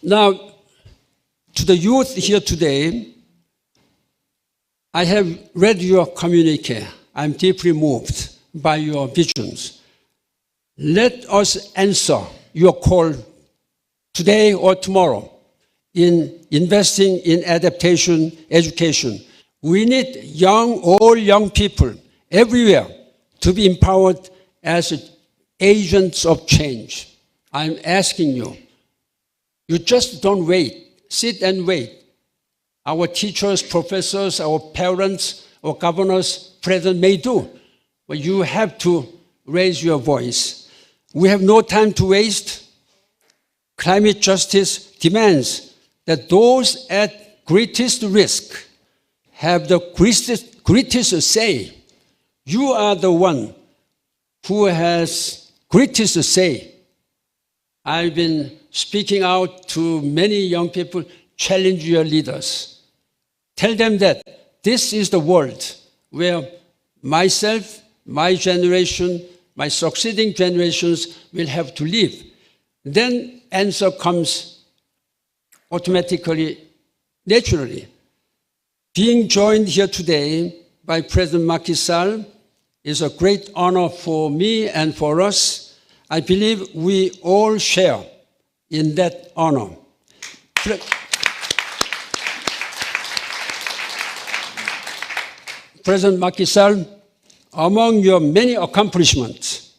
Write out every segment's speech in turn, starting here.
Now, to the youth here today, I have read your communique. I'm deeply moved by your visions. Let us answer your call today or tomorrow in investing in adaptation education. We need all young people everywhere to be empowered as agents of change. I'm asking you, you just don't wait, sit and wait. Our teachers, professors, our parents, our governors, president may do, but you have to raise your voice. We have no time to waste. Climate justice demands that those at greatest risk have the greatest say. You are the one who has greatest say. I've been speaking out to many young people. Challenge your leaders. Tell them that this is the world where myself, my generation, my succeeding generations will have to live. Then answer comes automatically, naturally. Being joined here today by President Macky Sall is a great honor for me and for us. I believe we all share in that honor. President Macky Sall, among your many accomplishments,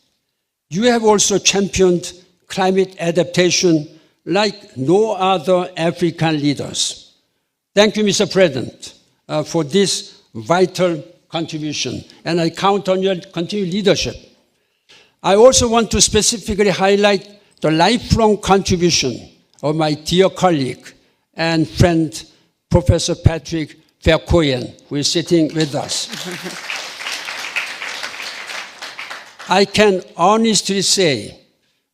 you have also championed climate adaptation like no other African leaders. Thank you, Mr. President, for this vital contribution, and I count on your continued leadership. I also want to specifically highlight the lifelong contribution of my dear colleague and friend, Professor Patrick Verkooyen, who is sitting with us. I can honestly say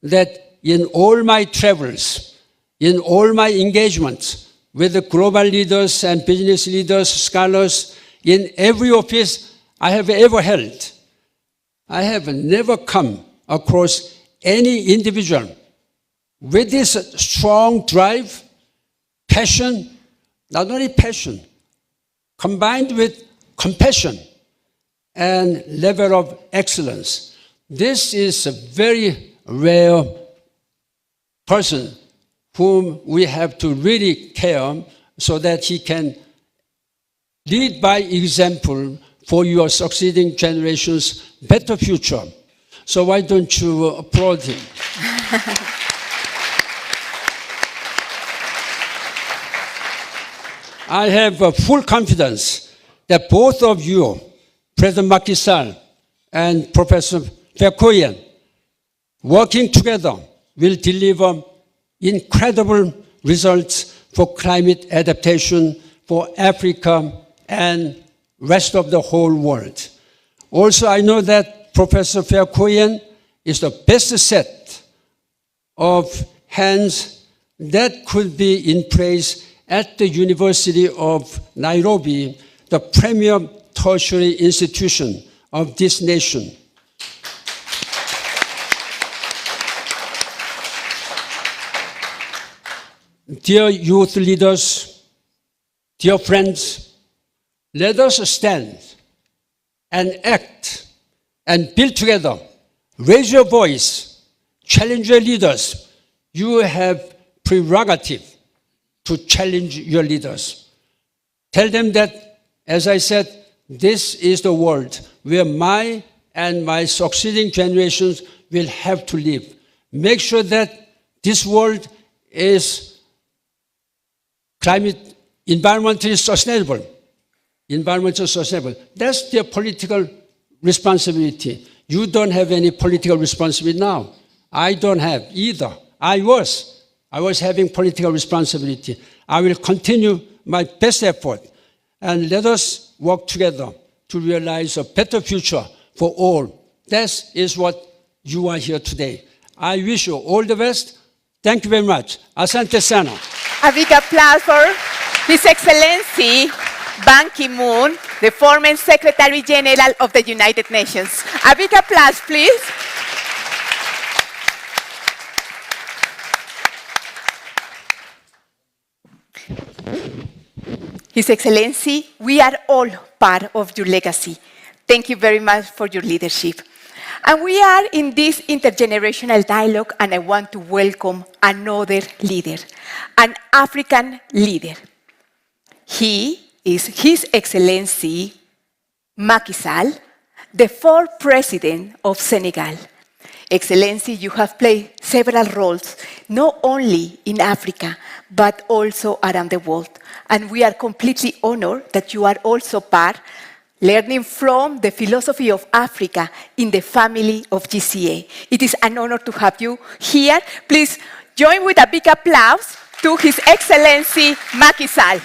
that in all my travels, in all my engagements with the global leaders and business leaders, scholars, in every office I have ever held, I have never come across any individual with this strong drive, passion, not only passion, combined with compassion and level of excellence. This is a very rare person whom we have to really care so that he can lead by example for your succeeding generations' better future. So why don't you applaud him? I have full confidence that both of you, President Macky Sall and Professor Verkooyen, working together will deliver incredible results for climate adaptation for Africa and rest of the whole world. Also, I know that Professor Verkooyen is the best set of hands that could be in place at the University of Nairobi, the premier tertiary institution of this nation. Dear youth leaders, dear friends, let us stand and act and build together. Raise your voice, challenge your leaders. You have prerogative to challenge your leaders. Tell them that, as I said, this is the world where my and my succeeding generations will have to live. Make sure that this world is environmentally sustainable. Environmentally sustainable. That's their political responsibility. You don't have any political responsibility now. I don't have either. I was having political responsibility. I will continue my best effort, and let us work together to realize a better future for all. That is what you are here today. I wish you all the best. Thank you very much. Asante sana. A big applause for His Excellency Ban Ki-moon, the former Secretary General of the United Nations. A big applause, please. His Excellency, we are all part of your legacy. Thank you very much for your leadership. And we are in this intergenerational dialogue, and I want to welcome another leader, an African leader. He is His Excellency Macky Sall, the fourth president of Senegal. Excellency, you have played several roles, not only in Africa, but also around the world. And we are completely honored that you are also part, learning from the philosophy of Africa in the family of GCA. It is an honor to have you here. Please join with a big applause to His Excellency Macky Sall.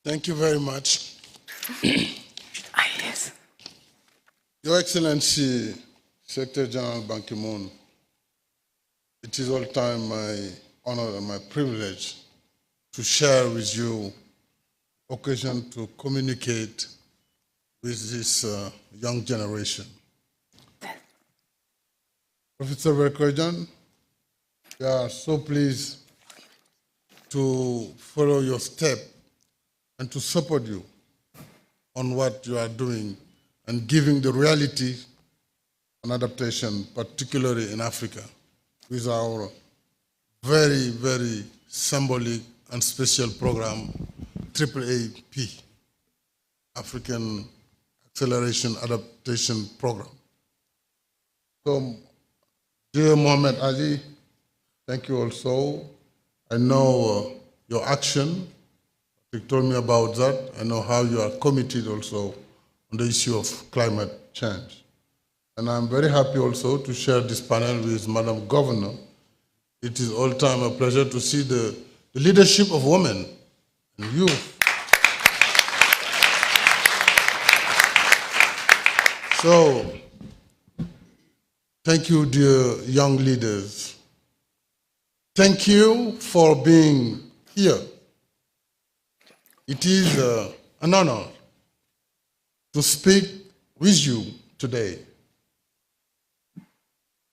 Thank you very much. Yes. Your Excellency, Secretary General Ban Ki-moon, it is all time my honor and my privilege to share with you occasion to communicate with this young generation. Professor Verkojan, we are so pleased to follow your step and to support you on what you are doing and giving the reality and adaptation, particularly in Africa, with our very, very symbolic and special program, AAAP, African Acceleration Adaptation Program. So, dear Mohammed Ali, thank you also. I know your action. You told me about that. I know how you are committed also on the issue of climate change. And I'm very happy also to share this panel with Madam Governor. It is all time a pleasure to see the leadership of women and youth. So, thank you, dear young leaders. Thank you for being here. It is an honor to speak with you today.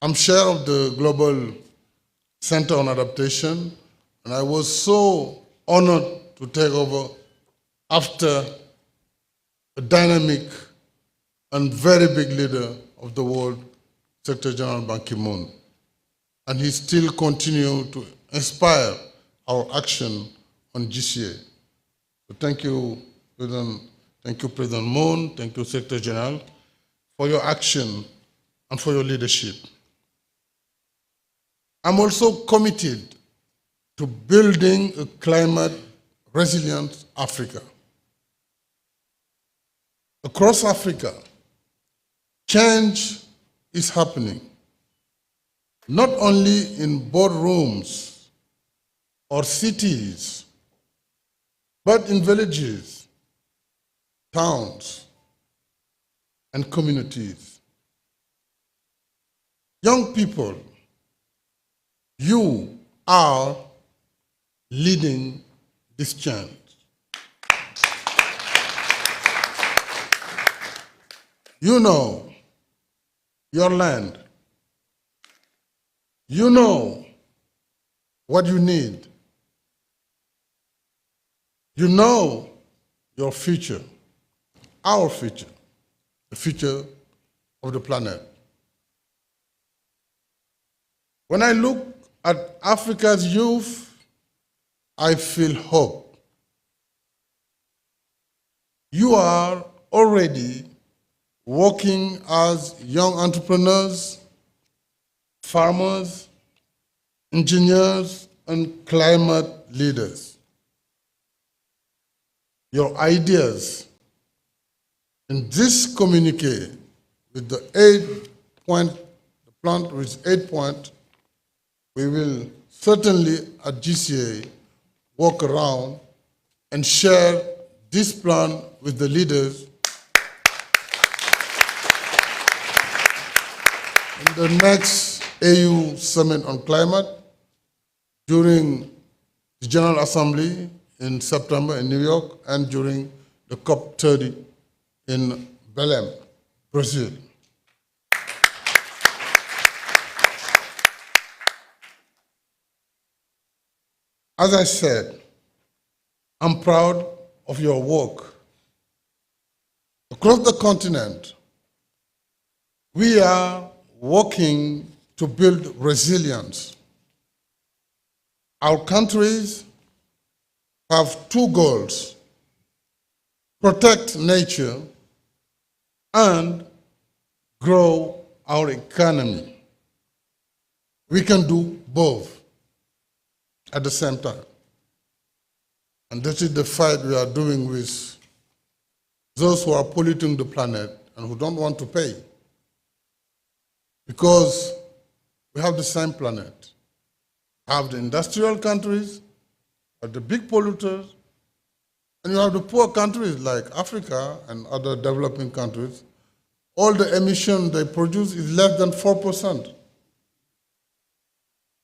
I'm chair of the Global Center on Adaptation, and I was so honored to take over after a dynamic and very big leader of the world, Secretary General Ban Ki-moon. And he still continues to inspire our action on GCA. So thank you, President. Thank you, President Moon. Thank you, Secretary General, for your action and for your leadership. I'm also committed to building a climate-resilient Africa. Across Africa, change is happening, not only in boardrooms or cities, but in villages, towns, and communities. Young people, you are leading this change. You know your land. You know what you need. You know your future, our future, the future of the planet. When I look at Africa's youth, I feel hope. You are already working as young entrepreneurs, farmers, engineers, and climate leaders. Your ideas in this communique with the 8-point, the plan with 8 points, we will certainly at GCA walk around and share this plan with the leaders in the next AU Summit on Climate during the General Assembly in September in New York and during the COP30 in Belém, Brazil. As I said, I'm proud of your work. Across the continent, we are working to build resilience. Our countries have two goals: protect nature and grow our economy. We can do both at the same time. And this is the fight we are doing with those who are polluting the planet and who don't want to pay. Because we have the same planet. We have the industrial countries, the big polluters, and you have the poor countries like Africa and other developing countries. All the emission they produce is less than 4%.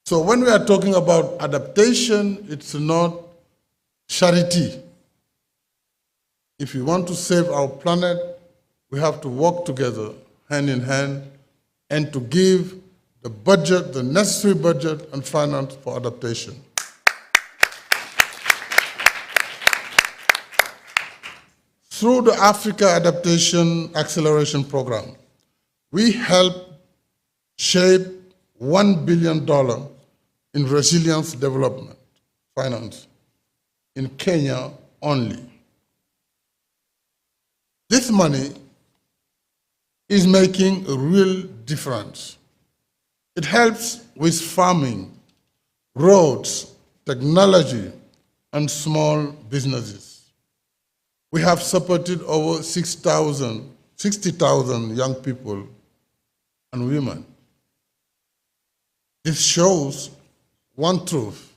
So when we are talking about adaptation, it's not charity. If we want to save our planet, we have to work together, hand in hand, and to give the budget, the necessary budget and finance for adaptation. Through the Africa Adaptation Acceleration Program, we help shape $1 billion in resilience development finance in Kenya only. This money is making a real difference. It helps with farming, roads, technology, and small businesses. We have supported over 60,000 young people and women. This shows one truth.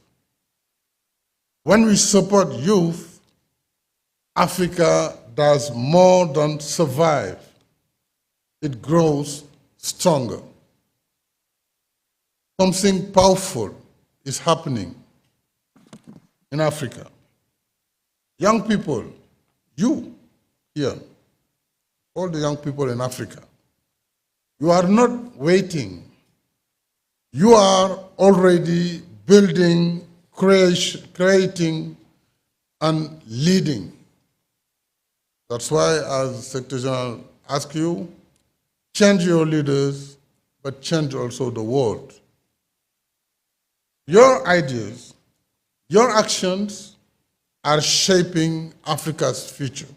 When we support youth, Africa does more than survive. It grows stronger. Something powerful is happening in Africa. Young people, you here, all the young people in Africa, you are not waiting. You are already building, creating, and leading. That's why, as Secretary General asked you, change your leaders, but change also the world. Your ideas, your actions are shaping Africa's future.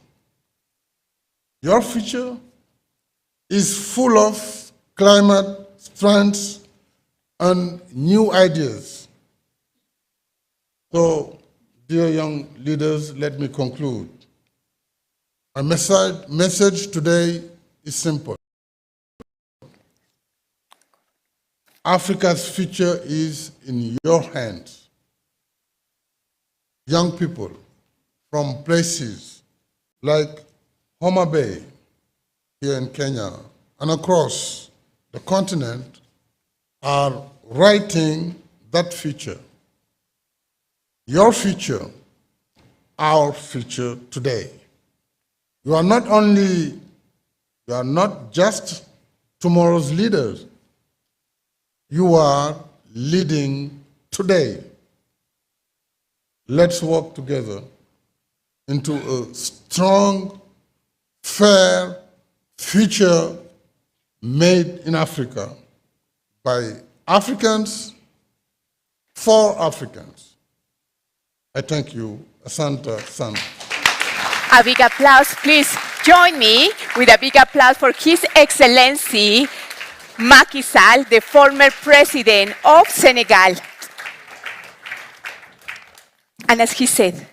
Your future is full of climate strengths and new ideas. So, dear young leaders, let me conclude. My message today is simple. Africa's future is in your hands. Young people from places like Homa Bay here in Kenya and across the continent are writing that future. Your future, our future today. You are not just tomorrow's leaders. You are leading today. Let's work together into a strong, fair future made in Africa by Africans for Africans. I thank you. Asante Sana. A big applause, please join me with a big applause for His Excellency Macky Sall, the former president of Senegal. And as he said,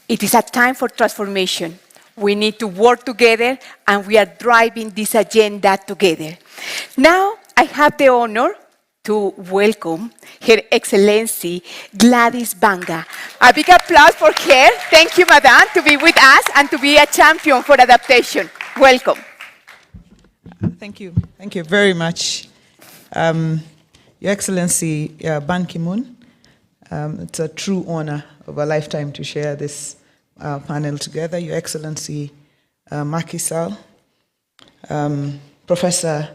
it is a time for transformation. We need to work together, and we are driving this agenda together. Now, I have the honor to welcome Her Excellency Gladys Wanga. A big applause for her. Thank you, Madame, to be with us and to be a champion for adaptation. Welcome. Thank you. Thank you very much. Your Excellency Ban Ki-moon, it's a true honor of a lifetime to share this panel together. Your Excellency Macky Sall, Professor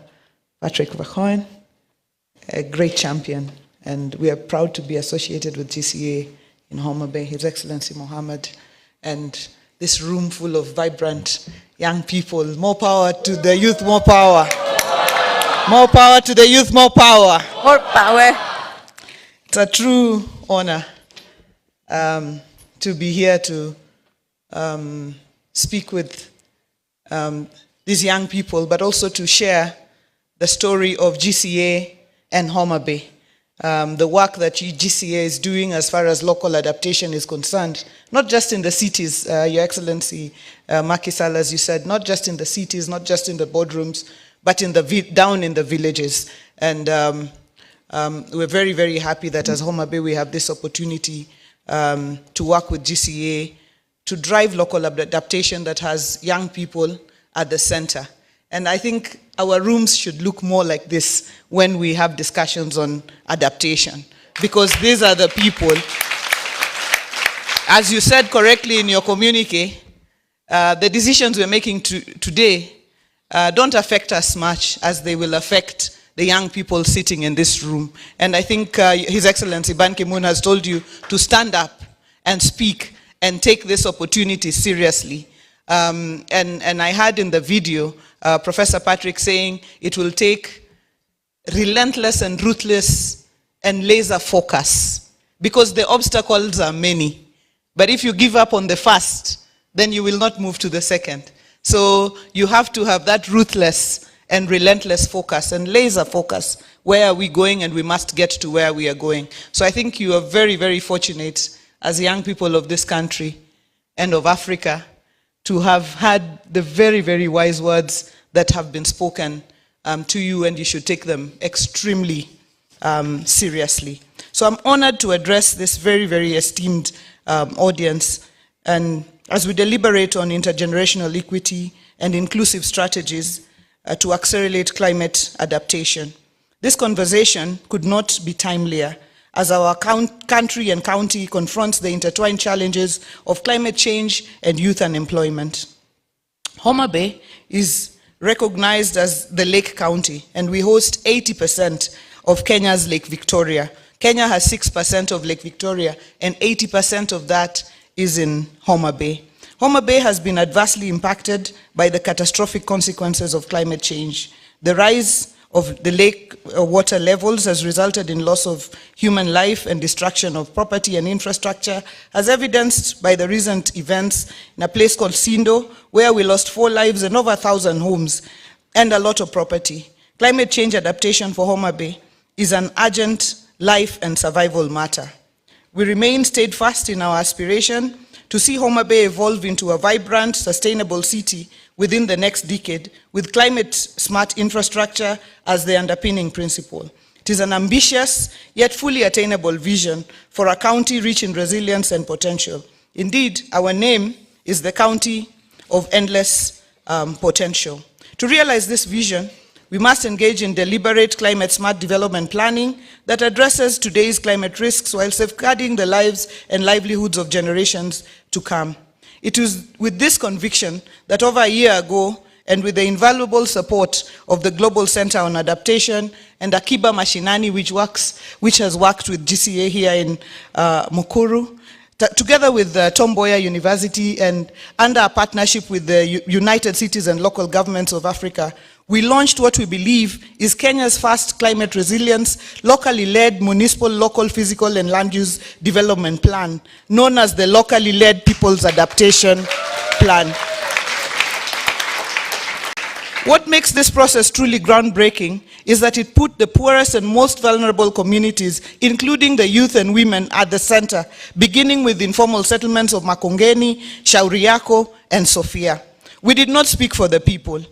Patrick Vachoin, a great champion, and we are proud to be associated with GCA in Homa Bay, His Excellency Mohammed, and this room full of vibrant young people. More power to the youth, more power. More power to the youth, more power. More power. It's a true honor to be here to speak with these young people, but also to share the story of GCA and Homa Bay. The work that GCA is doing as far as local adaptation is concerned, not just in the cities, Your Excellency Macky Sall, as you said, not just in the cities, not just in the boardrooms, but in down in the villages. And we're very, very happy that as Homa Bay we have this opportunity to work with GCA to drive local adaptation that has young people at the center. And I think our rooms should look more like this when we have discussions on adaptation, because these are the people, as you said correctly in your communique, the decisions we're making today don't affect us much as they will affect the young people sitting in this room. And I think His Excellency Ban Ki-moon has told you to stand up and speak and take this opportunity seriously. And I heard in the video Professor Patrick saying it will take relentless and ruthless and laser focus, because the obstacles are many. But if you give up on the first, then you will not move to the second. So you have to have that ruthless and relentless focus and laser focus. Where are we going? And we must get to where we are going. So I think you are very, very fortunate as young people of this country and of Africa to have had the very, very wise words that have been spoken to you, and you should take them extremely seriously. So I'm honored to address this very, very esteemed audience, and as we deliberate on intergenerational equity and inclusive strategies to accelerate climate adaptation. This conversation could not be timelier as our country and county confronts the intertwined challenges of climate change and youth unemployment. Homa Bay is recognized as the Lake County, and we host 80% of Kenya's Lake Victoria. Kenya has 6% of Lake Victoria, and 80% of that is in Homa Bay. Homa Bay has been adversely impacted by the catastrophic consequences of climate change. The rise of the lake water levels has resulted in loss of human life and destruction of property and infrastructure, as evidenced by the recent events in a place called Sindo, where we lost 4 lives and over 1,000 homes and a lot of property. Climate change adaptation for Homa Bay is an urgent life and survival matter. We remain steadfast in our aspiration to see Homa Bay evolve into a vibrant, sustainable city within the next decade, with climate-smart infrastructure as the underpinning principle. It is an ambitious, yet fully attainable vision for a county rich in resilience and potential. Indeed, our name is the County of Endless Potential. To realize this vision, we must engage in deliberate climate-smart development planning that addresses today's climate risks while safeguarding the lives and livelihoods of generations to come. It is with this conviction that over a year ago, and with the invaluable support of the Global Center on Adaptation and Akiba Mashinani, which has worked with GCA here in Mukuru, together with Tom Mboya University and under a partnership with the United Cities and Local Governments of Africa, we launched what we believe is Kenya's first climate resilience, locally led municipal, local, physical, and land use development plan, known as the Locally Led People's Adaptation Plan. What makes this process truly groundbreaking is that it put the poorest and most vulnerable communities, including the youth and women, at the center, beginning with informal settlements of Makongeni, Shauri Yako, and Sofia. We did not speak for the people.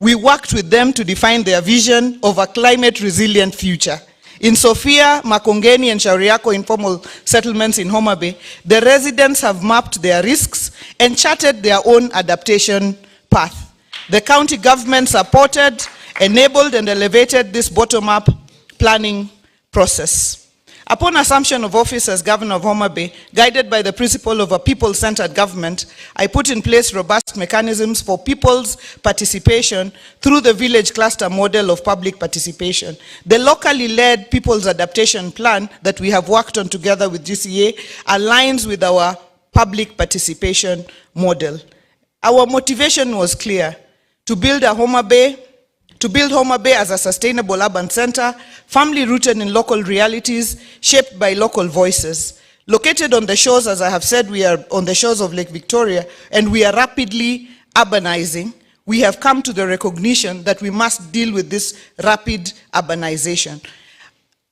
We worked with them to define their vision of a climate-resilient future. In Sofia, Makongeni, and Shauri Yako informal settlements in Homa Bay, the residents have mapped their risks and charted their own adaptation path. The county government supported, enabled, and elevated this bottom-up planning process. Upon assumption of office as governor of Homa Bay, guided by the principle of a people-centered government, I put in place robust mechanisms for people's participation through the village cluster model of public participation. The locally led People's Adaptation Plan that we have worked on together with GCA aligns with our public participation model. Our motivation was clear: to build Homa Bay as a sustainable urban center, firmly rooted in local realities, shaped by local voices. Located on the shores, as I have said, we are on the shores of Lake Victoria, and we are rapidly urbanizing. We have come to the recognition that we must deal with this rapid urbanization,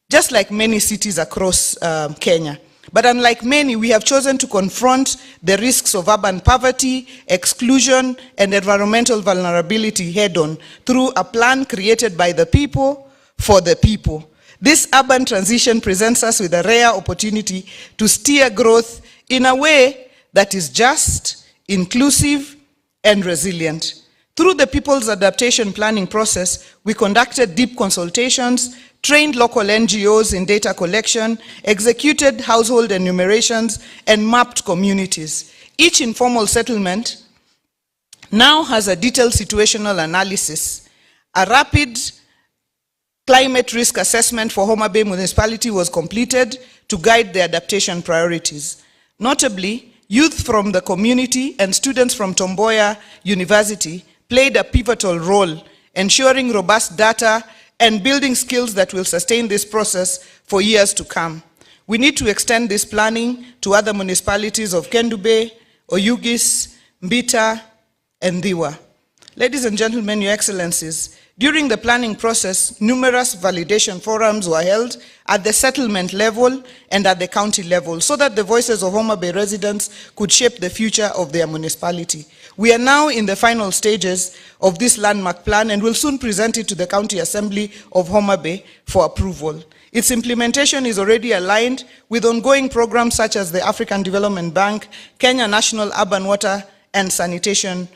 just like many cities across Kenya. But unlike many, we have chosen to confront the risks of urban poverty, exclusion, and environmental vulnerability head-on through a plan created by the people, for the people. This urban transition presents us with a rare opportunity to steer growth in a way that is just, inclusive, and resilient. Through the People's Adaptation Planning process, we conducted deep consultations, trained local NGOs in data collection, executed household enumerations, and mapped communities. Each informal settlement now has a detailed situational analysis. A rapid climate risk assessment for Homa Bay municipality was completed to guide the adaptation priorities. Notably, youth from the community and students from Tomboya University played a pivotal role, ensuring robust data and building skills that will sustain this process for years to come. We need to extend this planning to other municipalities of Kendu Bay, Oyugis, Mbita, and Diwa. Ladies and gentlemen, Your Excellencies, during the planning process, numerous validation forums were held at the settlement level and at the county level so that the voices of Homa Bay residents could shape the future of their municipality. We are now in the final stages of this landmark plan and will soon present it to the County Assembly of Homa Bay for approval. Its implementation is already aligned with ongoing programs such as the African Development Bank, Kenya National Urban Water and Sanitation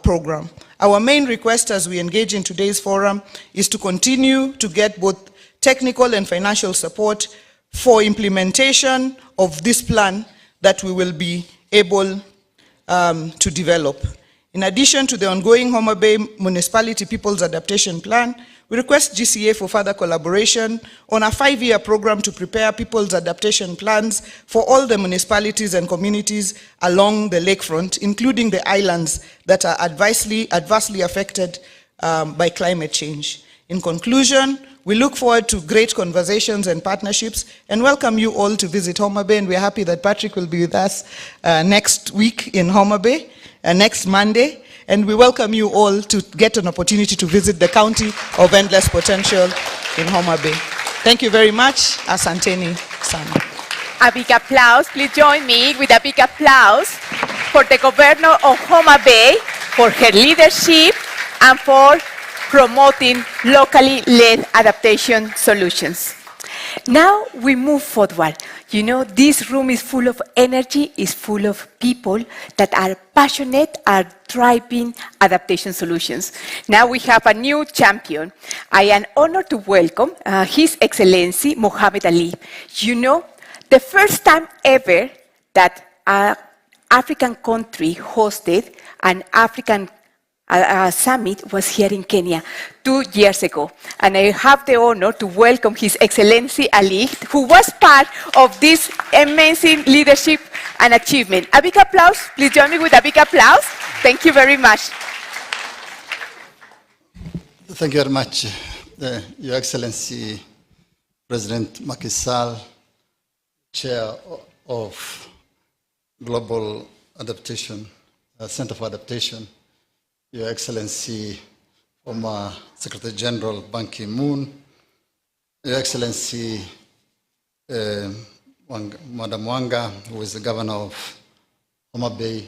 Program. Our main request as we engage in today's forum is to continue to get both technical and financial support for implementation of this plan that we will be able to develop. In addition to the ongoing Homa Bay Municipality People's Adaptation Plan, we request GCA for further collaboration on a 5-year program to prepare people's adaptation plans for all the municipalities and communities along the lakefront, including the islands that are adversely affected by climate change. In conclusion, we look forward to great conversations and partnerships and welcome you all to visit Homa Bay, and we're happy that Patrick will be with us next week in Homa Bay, next Monday. And we welcome you all to get an opportunity to visit the County of Endless Potential in Homa Bay. Thank you very much. Asanteni sana. A big applause. Please join me with a big applause for the Governor of Homa Bay, for her leadership, and for promoting locally led adaptation solutions. Now we move forward. You know, this room is full of energy, is full of people that are passionate, are driving adaptation solutions. Now we have a new champion. I am honored to welcome His Excellency Mohammed Ali. You know, the first time ever that an African country hosted an African summit was here in Kenya 2 years ago. And I have the honor to welcome His Excellency Ali, who was part of this amazing leadership and achievement. A big applause. Please join me with a big applause. Thank you very much. Thank you very much, Your Excellency, President Macky Sall, Chair of Global Adaptation, Center for Adaptation, Your Excellency, former Secretary General Ban Ki-moon, Your Excellency, Madam Wanga, who is the Governor of Homa Bay,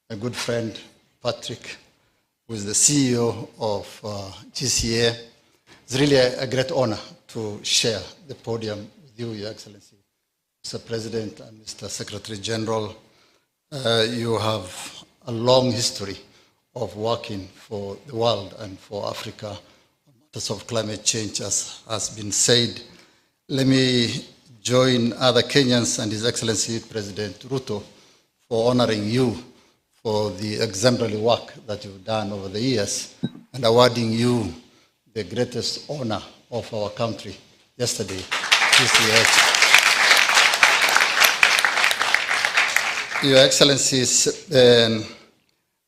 a good friend, Patrick, who is the CEO of GCA. It's really a great honor to share the podium with you, Your Excellency, Mr. President and Mr. Secretary General. You have a long history of working for the world and for Africa on matters of climate change, as has been said. Let me join other Kenyans and His Excellency President Ruto for honoring you for the exemplary work that you've done over the years and awarding you the greatest honor of our country yesterday, GCH. Your Excellencies,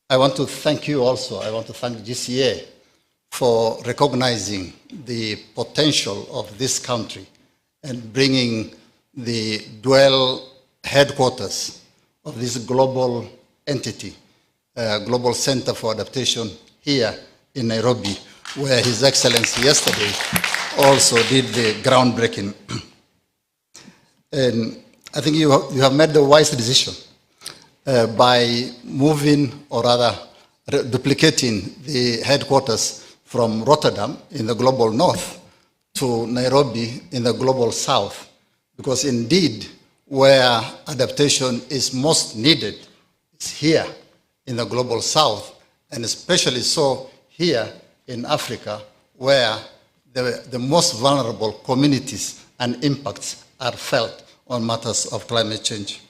I want to thank you also. I want to thank GCA for recognizing the potential of this country and bringing the dual headquarters of this global entity, Global Center for Adaptation here in Nairobi, where His Excellency yesterday also did the groundbreaking. And I think you have made the wise decision by moving, or rather duplicating the headquarters from Rotterdam in the global north to Nairobi in the global south. Because indeed, where adaptation is most needed is here in the global south, and especially so here in Africa, where the most vulnerable communities and impacts are felt on matters of climate change.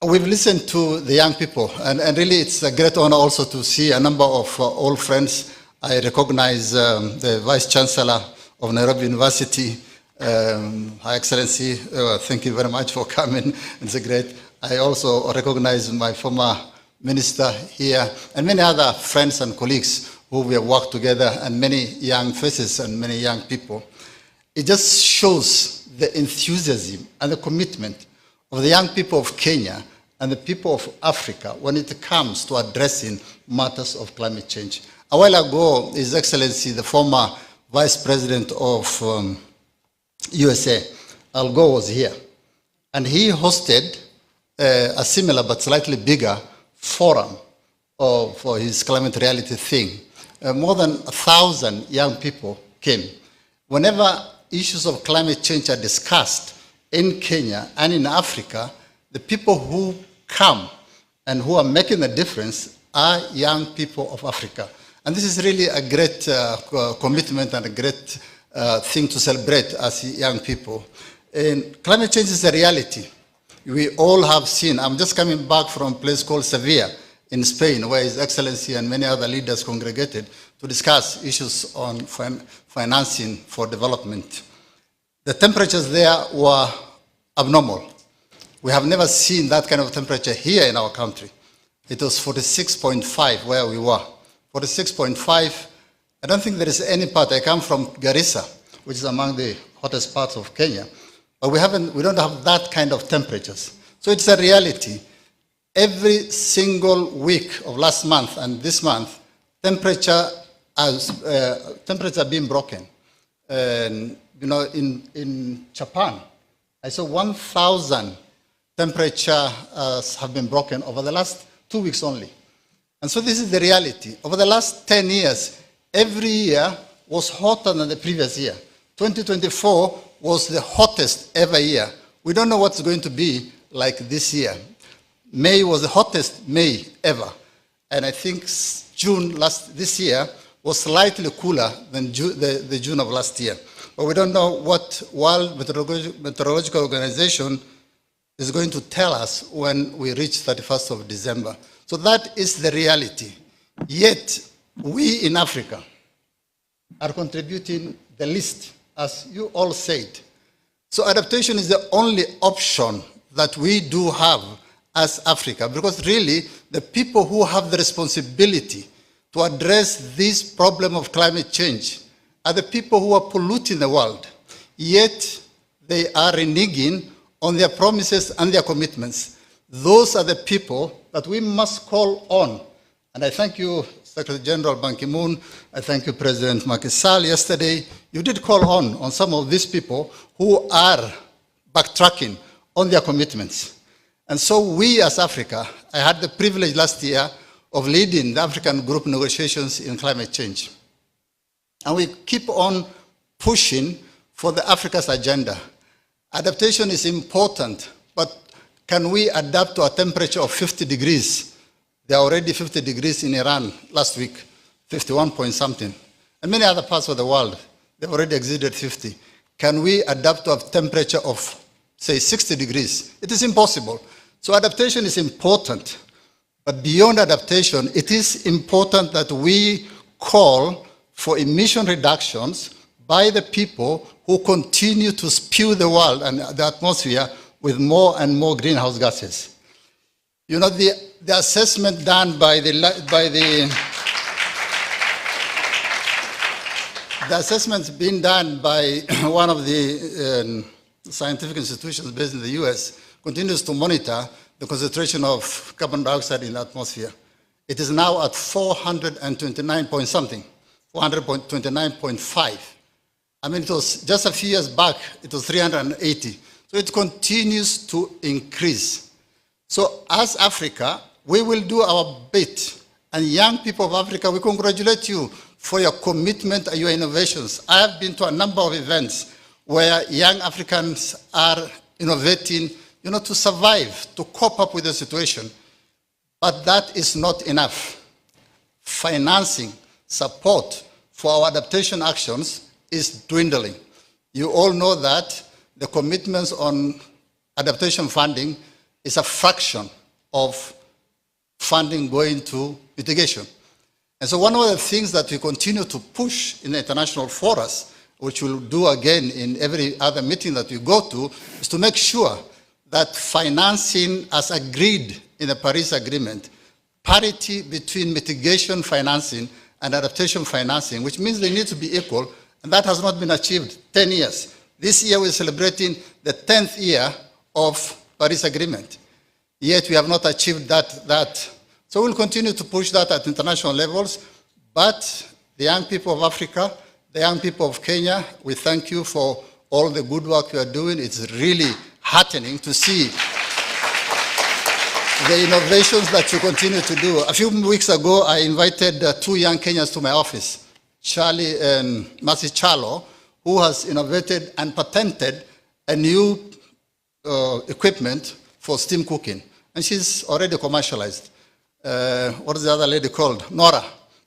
We've listened to the young people, and really it's a great honor also to see a number of old friends. I recognize the Vice Chancellor of Nairobi University, Her Excellency, thank you very much for coming. It's great. I also recognize my former minister here, and many other friends and colleagues who we have worked together, and many young faces and many young people. It just shows the enthusiasm and the commitment of the young people of Kenya and the people of Africa when it comes to addressing matters of climate change. A while ago, His Excellency, the former Vice President of USA, Al Gore, was here, and he hosted a similar but slightly bigger forum for his climate reality thing. More than 1,000 young people came. Whenever issues of climate change are discussed in Kenya and in Africa, the people who come and who are making a difference are young people of Africa. And this is really a great commitment and a great thing to celebrate as young people. And climate change is a reality. We all have seen. I'm just coming back from a place called Sevilla in Spain, where His Excellency and many other leaders congregated to discuss issues on financing for development. The temperatures there were abnormal. We have never seen that kind of temperature here in our country. It was 46.5 where we were. 46.5, I don't think there is any part. I come from Garissa, which is among the hottest parts of Kenya, but we don't have that kind of temperatures. So it's a reality. Every single week of last month and this month, temperature being broken. And, you know, in Japan, I saw 1,000 temperatures have been broken over the last 2 weeks only. And so this is the reality. Over the last 10 years, every year was hotter than the previous year. 2024 was the hottest ever year. We don't know what's going to be like this year. May was the hottest May ever. And I think June this year was slightly cooler than the June of last year. But we don't know what World Meteorological Organization is going to tell us when we reach 31st of December. So that is the reality. Yet, we in Africa are contributing the least, as you all said. So adaptation is the only option that we do have as Africa, because really, the people who have the responsibility to address this problem of climate change are the people who are polluting the world. Yet, they are reneging on their promises and their commitments. Those are the people that we must call on. And I thank you, Secretary General Ban Ki-moon. I thank you, President Macky Sall, yesterday. You did call on some of these people who are backtracking on their commitments. And so we as Africa, I had the privilege last year of leading the African group negotiations in climate change. And we keep on pushing for the Africa's agenda. Adaptation is important, but can we adapt to a temperature of 50 degrees? There are already 50 degrees in Iran last week, 51 point something. And many other parts of the world, they've already exceeded 50. can we adapt to a temperature of, say, 60 degrees? It is impossible. So adaptation is important. But beyond adaptation, it is important that we call for emission reductions by the people who continue to spew the world and the atmosphere with more and more greenhouse gases. You know, the assessment done by the assessments being done by one of the scientific institutions based in the US continues to monitor the concentration of carbon dioxide in the atmosphere. It is now at 429 point something, 429.5. I mean, it was just a few years back, it was 380. So it continues to increase. So as Africa, we will do our bit. And young people of Africa, we congratulate you for your commitment and your innovations. I have been to a number of events where young Africans are innovating, you know, to survive, to cope up with the situation. But that is not enough. Financing, support for our adaptation actions is dwindling. You all know that the commitments on adaptation funding is a fraction of funding going to mitigation. And so one of the things that we continue to push in the international forums, which we'll do again in every other meeting that we go to, is to make sure that financing as agreed in the Paris Agreement, parity between mitigation financing and adaptation financing, which means they need to be equal, and that has not been achieved 10 years. This year we're celebrating the 10th year of Paris Agreement, yet we have not achieved that. So we'll continue to push that at international levels, but the young people of Africa, the young people of Kenya, we thank you for all the good work you are doing. It's really heartening to see the innovations that you continue to do. A few weeks ago, I invited two young Kenyans to my office, Charlie and Mercy Chalo, who has innovated and patented a new equipment for steam cooking. And she's already commercialized. What is the other lady called? Nora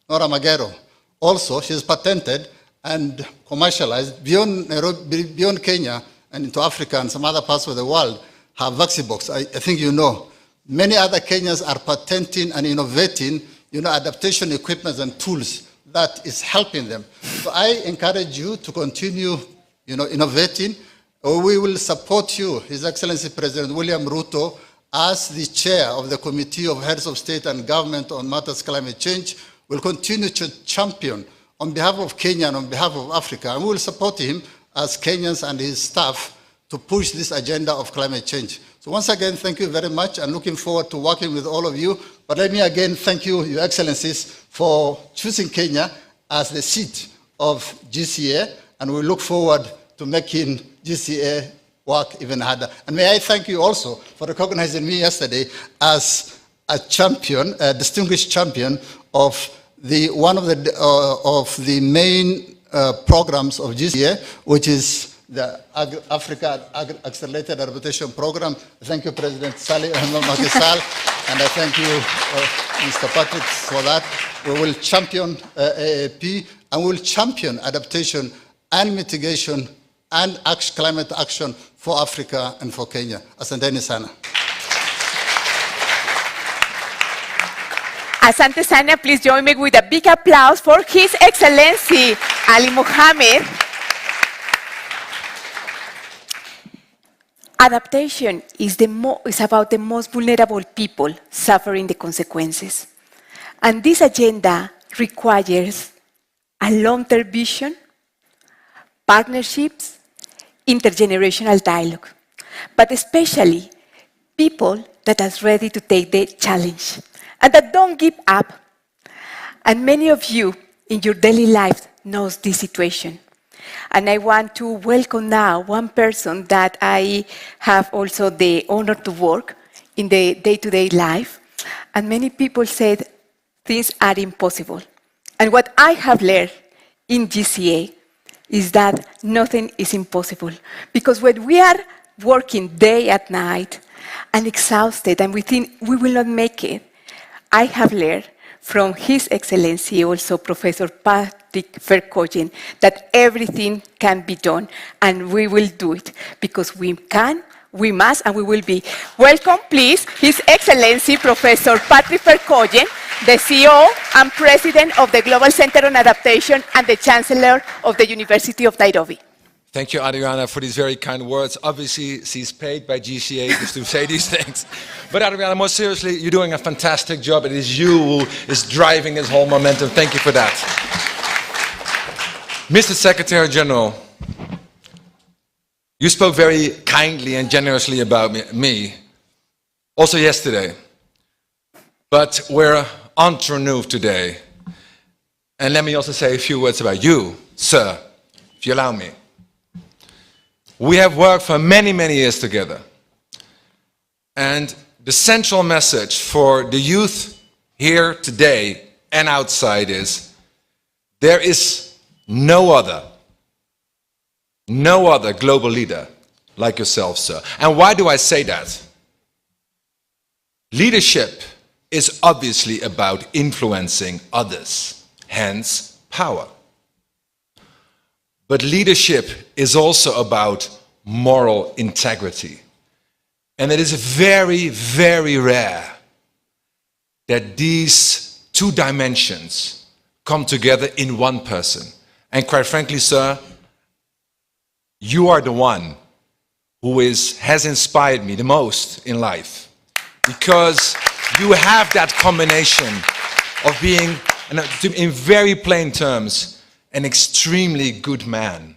Magero. Also, she's patented and commercialized beyond Nairobi, beyond Kenya and into Africa and some other parts of the world, her Vaxibox. I think you know. Many other Kenyans are patenting and innovating, you know, adaptation equipment and tools that is helping them. So I encourage you to continue, you know, innovating. We will support you, His Excellency President William Ruto, as the chair of the Committee of Heads of State and Government on Matters Climate Change, will continue to champion on behalf of Kenya and on behalf of Africa. And we will support him as Kenyans and his staff to push this agenda of climate change. So once again, thank you very much. I'm looking forward to working with all of you. But let me again thank you, Your Excellencies, for choosing Kenya as the seat of GCA. And we look forward to making GCA work even harder. And may I thank you also for recognizing me yesterday as a champion, a distinguished champion of one of the main programs of GCA, which is the Africa Accelerated Adaptation Program. Thank you, President Macky Sall, and I thank you, Mr. Patrick, for that. We will champion AAP, and we will champion adaptation and mitigation and climate action for Africa and for Kenya. Asanteni sana. Asante sana, please join me with a big applause for His Excellency Ali Mohammed. Adaptation is about the most vulnerable people suffering the consequences. And this agenda requires a long-term vision, partnerships, intergenerational dialogue, but especially people that are ready to take the challenge and that don't give up. And many of you in your daily life knows this situation. And I want to welcome now one person that I have also the honor to work in the day-to-day life. And many people said things are impossible. And what I have learned in GCA is that nothing is impossible. Because when we are working day and night and exhausted and we think we will not make it, I have learned from His Excellency also Professor Patrick Verkoyen that everything can be done, and we will do it because we can, we must, and we will be. Welcome, please, His Excellency Professor Patrick Verkoyen, the CEO and President of the Global Center on Adaptation and the Chancellor of the University of Nairobi. Thank you, Adriana, for these very kind words. Obviously, she's paid by GCA just to say these things. But Adriana, more seriously, you're doing a fantastic job. It is you who is driving this whole momentum. Thank you for that. Mr. Secretary General, you spoke very kindly and generously about me, also yesterday. But we're entrepreneurs today. And let me also say a few words about you, sir, if you allow me. We have worked for many, many years together. And the central message for the youth here today and outside is there is no other global leader like yourself, sir. And why do I say that? Leadership is obviously about influencing others, hence power. But leadership is also about moral integrity. And it is very, very rare that these two dimensions come together in one person. And quite frankly, sir, you are the one who has inspired me the most in life. Because you have that combination of being, in very plain terms, an extremely good man,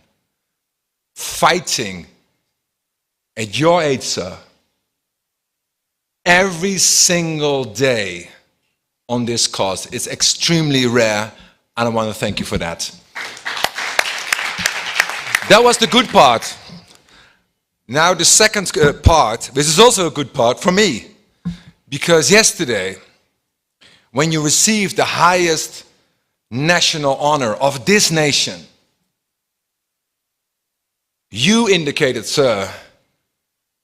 fighting at your age, sir, every single day on this cause. It's extremely rare, and I want to thank you for that. That was the good part. Now the second part, this is also a good part for me, because yesterday, when you received the highest national honor of this nation, you indicated, sir,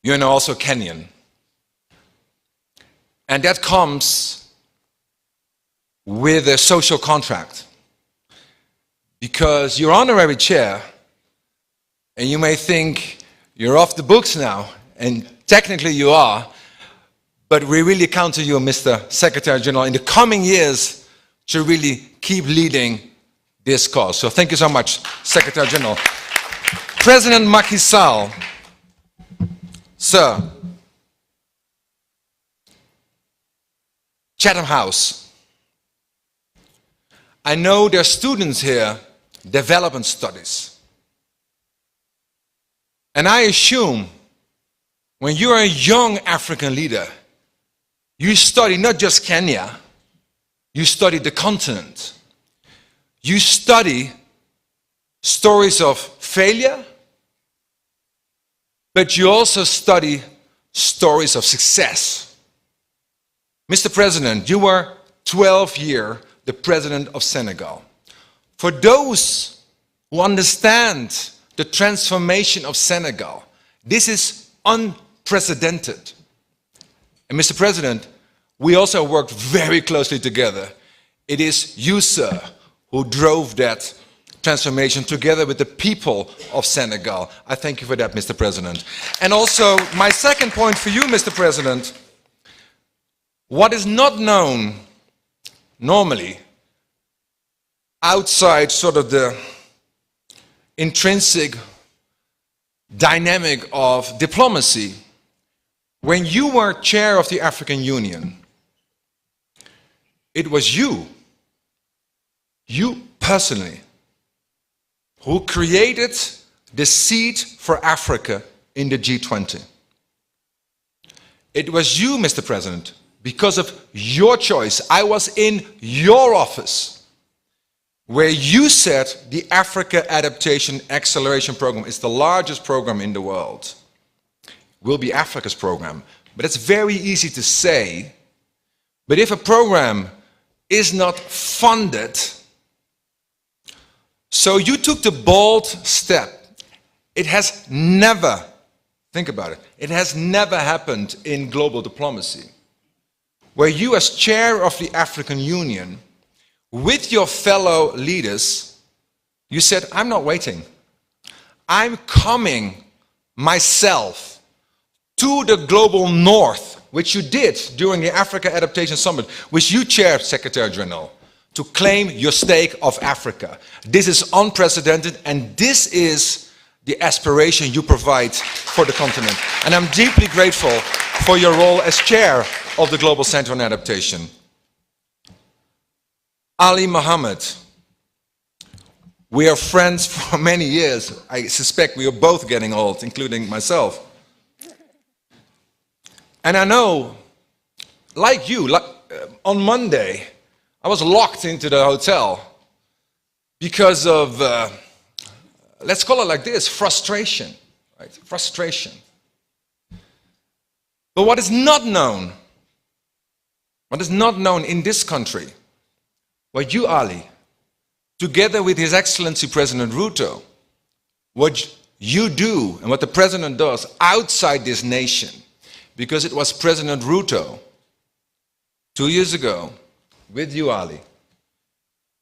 you're now also Kenyan. And that comes with a social contract. Because you're honorary chair, and you may think you're off the books now, and technically you are, but we really count on you, Mr. Secretary General, in the coming years to really keep leading this cause. So thank you so much, Secretary General. President Macky Sall, sir, Chatham House. I know there are students here, development studies. And I assume when you're a young African leader, you study not just Kenya, you study the continent. You study stories of failure, but you also study stories of success. Mr. President, you were 12 years the president of Senegal. For those who understand the transformation of Senegal, this is unprecedented. And Mr. President, we also worked very closely together. It is you, sir, who drove that transformation together with the people of Senegal. I thank you for that, Mr. President. And also, my second point for you, Mr. President, what is not known normally outside sort of the intrinsic dynamic of diplomacy, when you were chair of the African Union, it was you personally, who created the seat for Africa in the G20. It was you, Mr. President, because of your choice. I was in your office where you said the Africa Adaptation Acceleration Program is the largest program in the world. Will be Africa's program. But it's very easy to say, but if a program is not funded, so you took the bold step. It has never, think about it, it has never happened in global diplomacy, where you, as chair of the African Union, with your fellow leaders, you said, I'm not waiting. I'm coming myself to the global north, which you did during the Africa Adaptation Summit, which you chaired, Secretary General, to claim your stake of Africa. This is unprecedented, and this is the aspiration you provide for the continent. And I'm deeply grateful for your role as chair of the Global Center on Adaptation. Ali Mohammed, we are friends for many years. I suspect we are both getting old, including myself. And I know, like you, on Monday, I was locked into the hotel because of, let's call it like this, frustration, right? Frustration. But what is not known in this country, what you, Ali, together with His Excellency President Ruto, what you do and what the President does outside this nation, because it was President Ruto, 2 years ago, with you, Ali,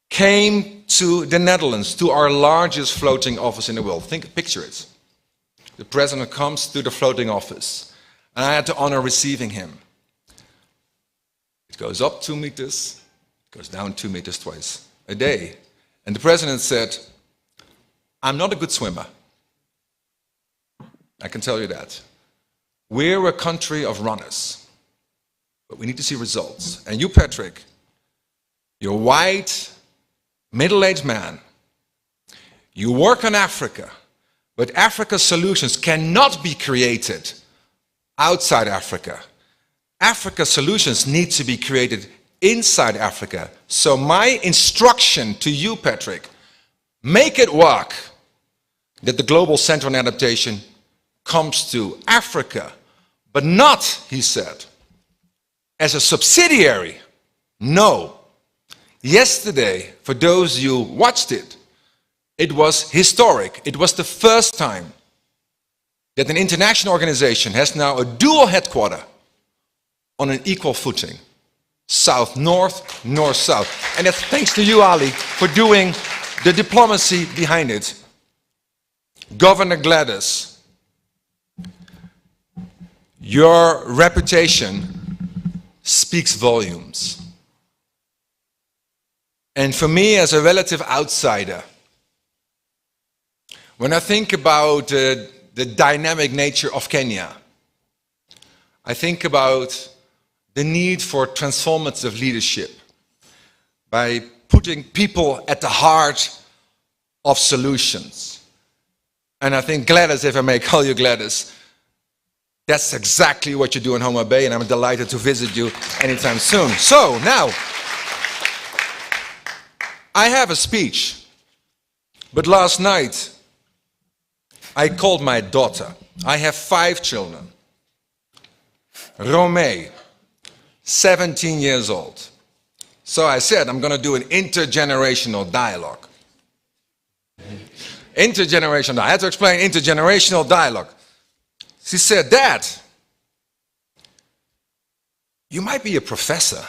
came to the Netherlands, to our largest floating office in the world. Picture it. The President comes to the floating office, and I had the honor receiving him. It goes up 2 meters, it goes down 2 meters twice a day. And the President said, I'm not a good swimmer. I can tell you that. We're a country of runners, but we need to see results. And you, Patrick, you're a white, middle-aged man. You work on Africa, but Africa's solutions cannot be created outside Africa. Africa's solutions need to be created inside Africa. So my instruction to you, Patrick, make it work that the Global Center on Adaptation comes to Africa, but not, he said, as a subsidiary. No. Yesterday, for those who watched it, it was historic. It was the first time that an international organization has now a dual headquarter on an equal footing. South-north, north-south. And that's thanks to you, Ali, for doing the diplomacy behind it. Governor Gladys, your reputation speaks volumes. And for me, as a relative outsider, when I think about the dynamic nature of Kenya, I think about the need for transformative leadership by putting people at the heart of solutions. And I think Gladys, if I may call you Gladys, that's exactly what you do in Homa Bay, and I'm delighted to visit you anytime soon. So now, I have a speech, but last night I called my daughter. I have 5 children. Romee, 17 years old. So I said, I'm going to do an intergenerational dialogue. Intergenerational. I had to explain intergenerational dialogue. She said, Dad, you might be a professor.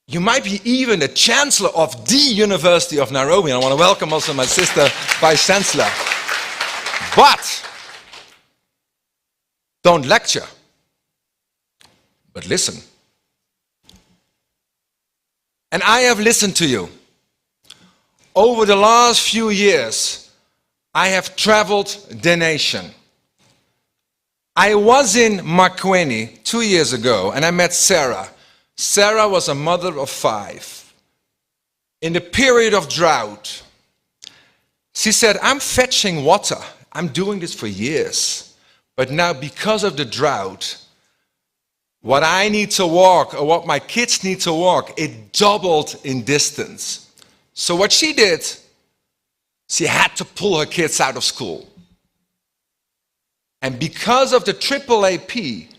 You might be even the chancellor of the University of Nairobi. And I want to welcome also my sister, Vice Chancellor. But don't lecture, but listen. And I have listened to you. Over the last few years, I have traveled the nation. I was in Makueni 2 years ago, and I met Sarah. Sarah was a mother of 5. In the period of drought, she said, I'm fetching water. I'm doing this for years. But now, because of the drought, what I need to walk, or what my kids need to walk, it doubled in distance. So what she did, she had to pull her kids out of school. And because of the AAAP,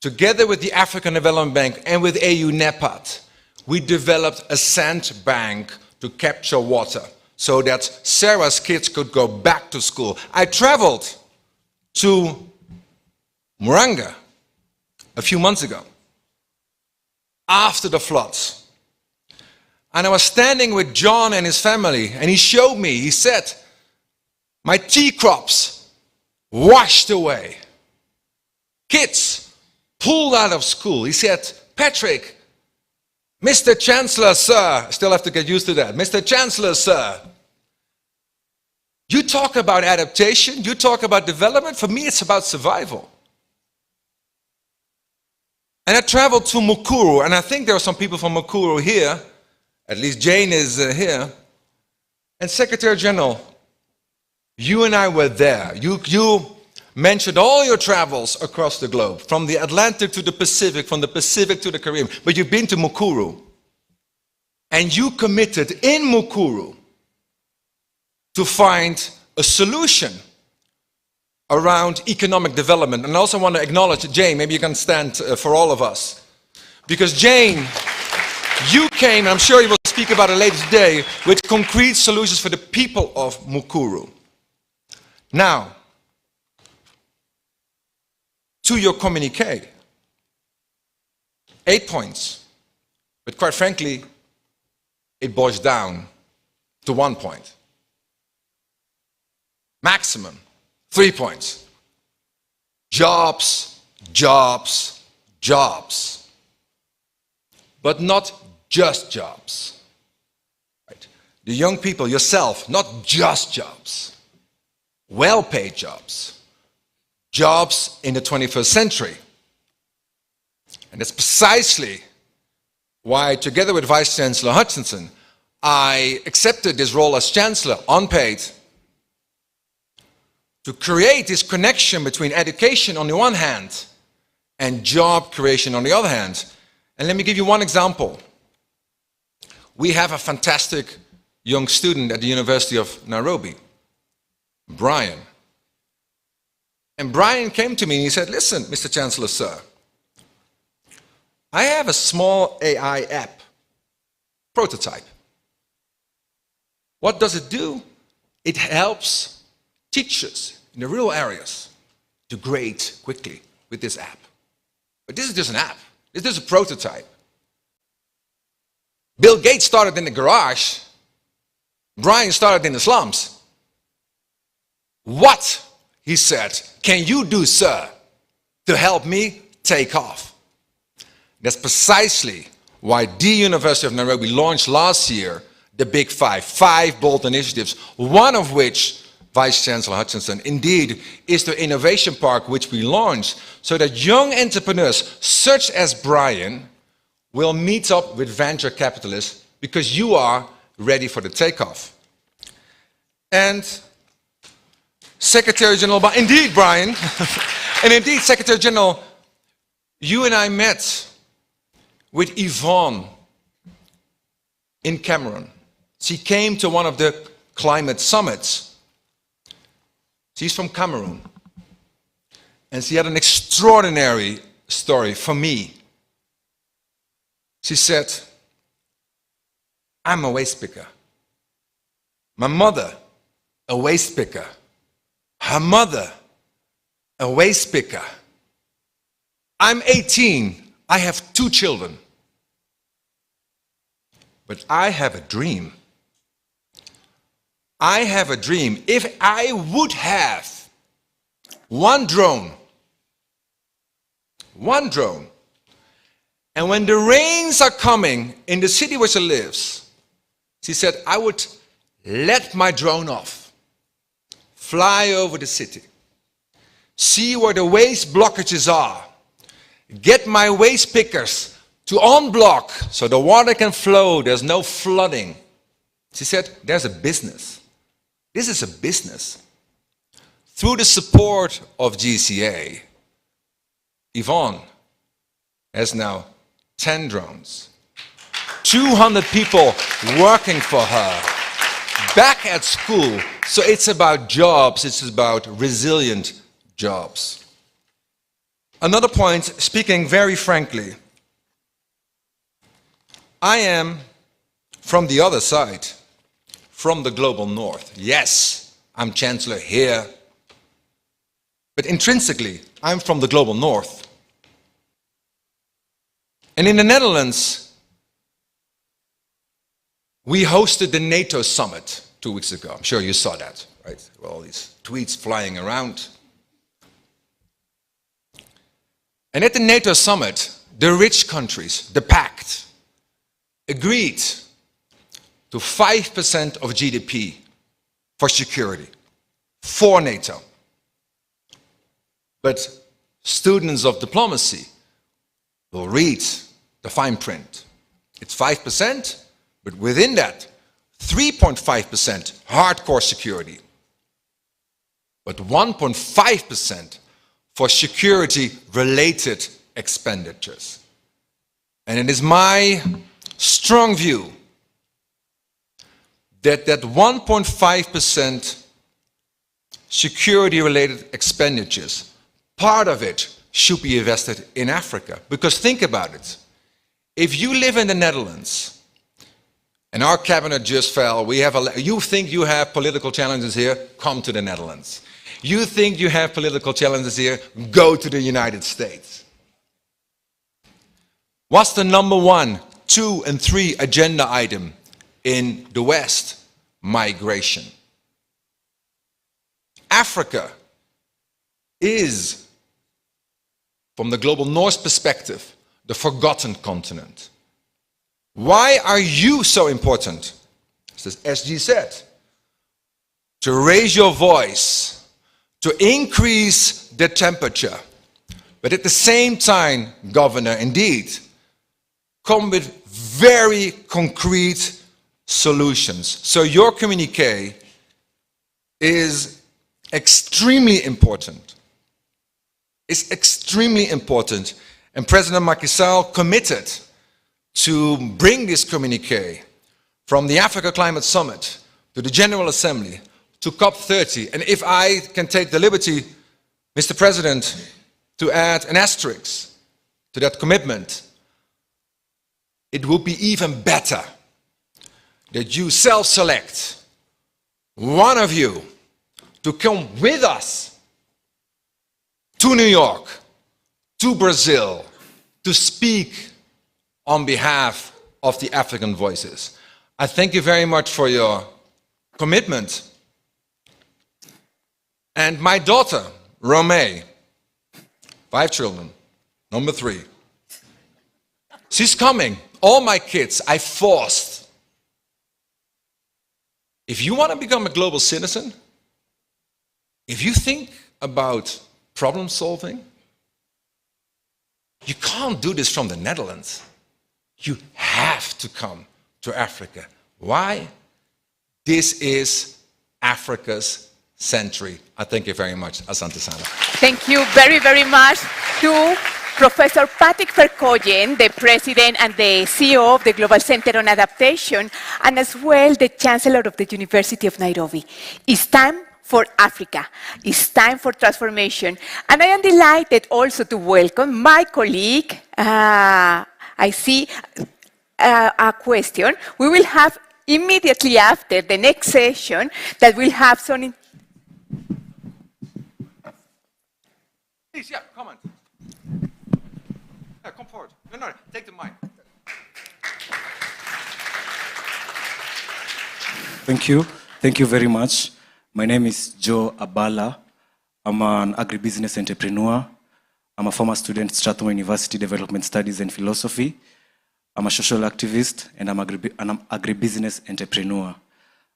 together with the African Development Bank and with AU NEPAD, we developed a sand bank to capture water so that Sarah's kids could go back to school. I traveled to Wanga, a few months ago, after the floods. And I was standing with John and his family, and he showed me, he said, my tea crops washed away. Kids pulled out of school. He said, Patrick, Mr. Chancellor, sir, I still have to get used to that. Mr. Chancellor, sir, you talk about adaptation, you talk about development. For me, it's about survival. And I traveled to Mukuru, and I think there are some people from Mukuru here. At least Jane is here. And Secretary General, you and I were there. You mentioned all your travels across the globe, from the Atlantic to the Pacific, from the Pacific to the Caribbean. But you've been to Mukuru. And you committed in Mukuru to find a solution around economic development. And I also want to acknowledge Jane, maybe you can stand for all of us. Because Jane, you came, I'm sure you will speak about it later today, with concrete solutions for the people of Mukuru. Now, to your communiqué, 8 points, but quite frankly, it boils down to 1 point. Maximum, 3 points. Jobs, jobs, jobs. But not just jobs. Right? The young people, yourself, not just jobs. Well-paid jobs. Jobs in the 21st century. And that's precisely why, together with Vice Chancellor Hutchinson, I accepted this role as Chancellor, unpaid, to create this connection between education on the one hand and job creation on the other hand. And let me give you one example. We have a fantastic young student at the University of Nairobi, Brian. And Brian came to me and he said, listen, Mr. Chancellor, sir, I have a small AI app, prototype. What does it do? It helps teachers in the rural areas to grade quickly with this app. But this is just an app. This is a prototype. Bill Gates started in the garage. Brian started in the slums. What, he said, can you do, sir, to help me take off? That's precisely why the University of Nairobi launched last year the Big Five, 5 bold initiatives, one of which, Vice Chancellor Hutchinson, indeed, is the Innovation Park, which we launched, so that young entrepreneurs, such as Brian, will meet up with venture capitalists because you are ready for the takeoff. And Secretary General, indeed, Brian, and indeed, Secretary General, you and I met with Yvonne in Cameroon. She came to one of the climate summits. She's from Cameroon. And she had an extraordinary story for me. She said, I'm a waste picker. My mother, a waste picker. Her mother, a waste picker. I'm 18. I have 2 children. But I have a dream. I have a dream. If I would have one drone, and when the rains are coming in the city where she lives, she said, I would let my drone off, fly over the city, see where the waste blockages are, get my waste pickers to unblock so the water can flow, there's no flooding. She said, there's a business. This is a business. Through the support of GCA, Yvonne has now 10 drones, 200 people working for her, back at school. So it's about jobs, it's about resilient jobs. Another point, speaking very frankly, I am from the other side, from the global north. Yes, I'm Chancellor here, but intrinsically, I'm from the global north. And in the Netherlands, we hosted the NATO summit 2 weeks ago. I'm sure you saw that, right? All these tweets flying around. And at the NATO summit, the rich countries, the pact, agreed to 5% of GDP for security, for NATO. But students of diplomacy will read the fine print. It's 5%, but within that, 3.5% hardcore security, but 1.5% for security-related expenditures. And it is my strong view that 1.5% security-related expenditures, part of it should be invested in Africa. Because think about it. If you live in the Netherlands, and our cabinet just fell, you think you have political challenges here, come to the Netherlands. You think you have political challenges here, go to the United States. What's the number 1, 2, and 3 agenda item in the West? Migration. Africa is, from the global North perspective, the forgotten continent. Why are you so important? As SG said, to raise your voice, to increase the temperature, but at the same time, Governor, indeed, come with very concrete solutions. So your communiqué is extremely important. It's extremely important. And President Macky Sall committed to bring this communiqué from the Africa Climate Summit to the General Assembly to COP30. And if I can take the liberty, Mr. President, to add an asterisk to that commitment, it would be even better that you self-select one of you to come with us to New York, to Brazil, to speak on behalf of the African voices. I thank you very much for your commitment. And my daughter, Romee, 5 children, number 3. She's coming. All my kids, I forced. If you want to become a global citizen, if you think about problem solving, you can't do this from the Netherlands. You have to come to Africa. Why? This is Africa's century. I thank you very much. Asante sana. Thank you very, very much to Professor Patrick Verkooyen, the President and the CEO of the Global Center on Adaptation, and as well the Chancellor of the University of Nairobi. It's time for Africa. It's time for transformation. And I am delighted also to welcome my colleague. I see a question. We will have immediately after the next session that we'll have some... Please, yeah, comment. Yeah, come forward. No, take the mic. Thank you. Thank you very much. My name is Joe Abala. I'm an agribusiness entrepreneur. I'm a former student at Strathmore University, Development Studies and Philosophy. I'm a social activist and I'm an agribusiness entrepreneur.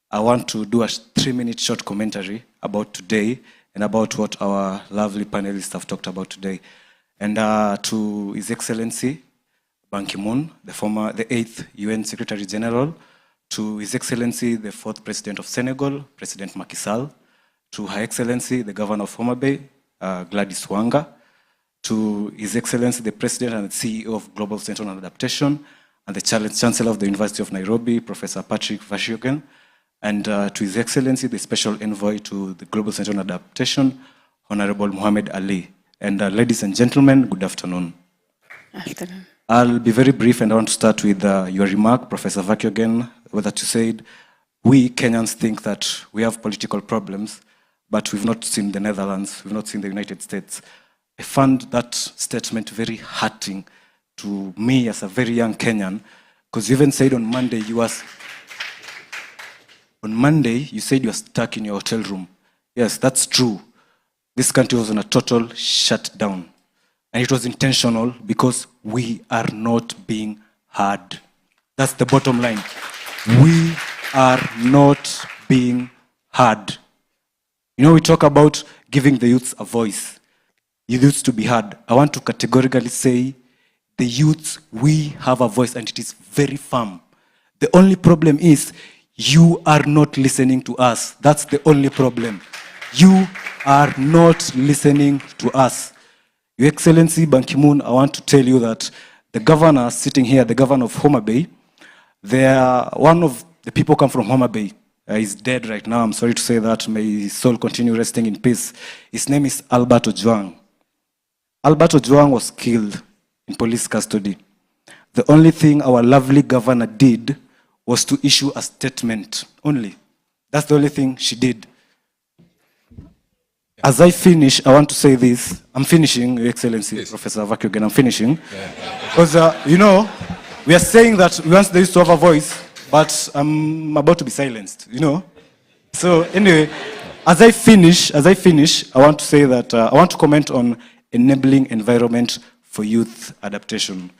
I want to do a 3-minute short commentary about today and about what our lovely panelists have talked about today. And to His Excellency Ban Ki-moon, the 8th UN Secretary General, to His Excellency the 4th President of Senegal, President Macky Sall, to Her Excellency the Governor of Homa Bay, Gladys Wanga, to His Excellency the President and the CEO of Global Center on Adaptation, and the Chancellor of the University of Nairobi, Professor Patrick Verkooyen, and to His Excellency the Special Envoy to the Global Center on Adaptation, Honorable Muhammad Ali. And ladies and gentlemen, good afternoon. Afternoon. I'll be very brief, and I want to start with your remark, Professor Verkooyen, that you said, we Kenyans think that we have political problems, but we've not seen the Netherlands, we've not seen the United States. I found that statement very hurting to me as a very young Kenyan, because you even said on Monday you said you were stuck in your hotel room. Yes, that's true. This country was on a total shutdown. And it was intentional because we are not being heard. That's the bottom line. We are not being heard. You know, we talk about giving the youths a voice. Youths to be heard. I want to categorically say the youths, we have a voice and it is very firm. The only problem is you are not listening to us. That's the only problem. You are not listening to us. Your Excellency Ban Ki-moon, I want to tell you that the governor sitting here, the governor of Homa Bay, one of the people come from Homa Bay. He's dead right now. I'm sorry to say that. May his soul continue resting in peace. His name is Albert Ojwang. Albert Ojwang was killed in police custody. The only thing our lovely governor did was to issue a statement only. That's the only thing she did. As I finish, I want to say this. I'm finishing, Your Excellency, yes. Professor Vakyogen, I'm finishing. Because, you know, we are saying that we want the youth to have a voice, but I'm about to be silenced, you know. So anyway, as I finish, I want to say that I want to comment on enabling environment for youth adaptation.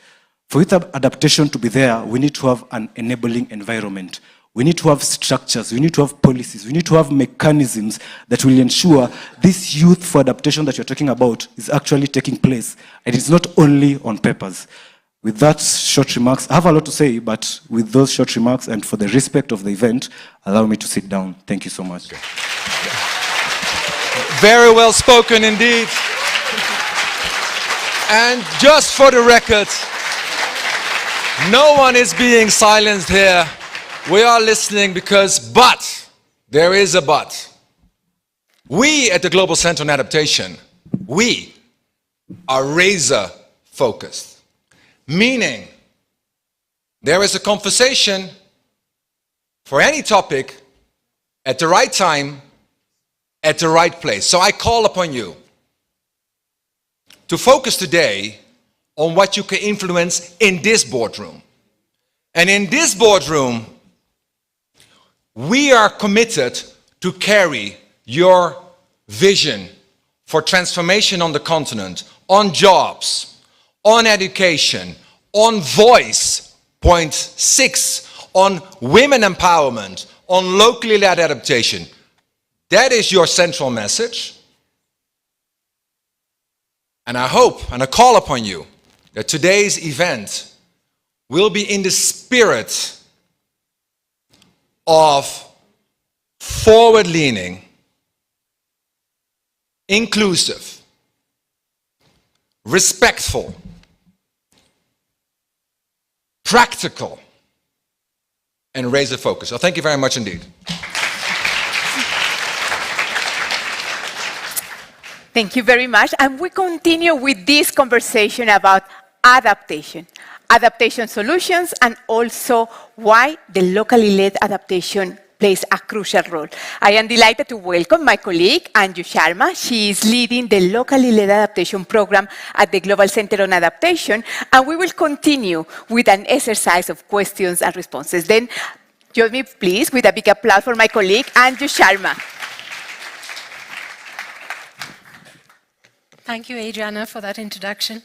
For youth adaptation to be there, we need to have an enabling environment. We need to have structures, we need to have policies, we need to have mechanisms that will ensure this youth for adaptation that you're talking about is actually taking place. And it's not only on papers. With that short remarks, I have a lot to say, but with those short remarks and for the respect of the event, allow me to sit down. Thank you so much. Okay. Very well spoken indeed. And just for the record, no one is being silenced here. We are listening because, but, there is a but. We at the Global Center on Adaptation, we are razor focused. Meaning, there is a conversation for any topic at the right time, at the right place. So I call upon you to focus today on what you can influence in this boardroom. And in this boardroom, we are committed to carry your vision for transformation on the continent, on jobs, on education, on voice, point 6, on women empowerment, on locally led adaptation. That is your central message. And I hope and I call upon you that today's event will be in the spirit of forward-leaning, inclusive, respectful, practical, and razor focus. So thank you very much indeed. Thank you very much. And we continue with this conversation about adaptation, adaptation solutions, and also why the locally led adaptation plays a crucial role. I am delighted to welcome my colleague, Anju Sharma. She is leading the locally led adaptation program at the Global Center on Adaptation, and we will continue with an exercise of questions and responses. Then, join me, please, with a big applause for my colleague, Anju Sharma. Thank you, Adriana, for that introduction.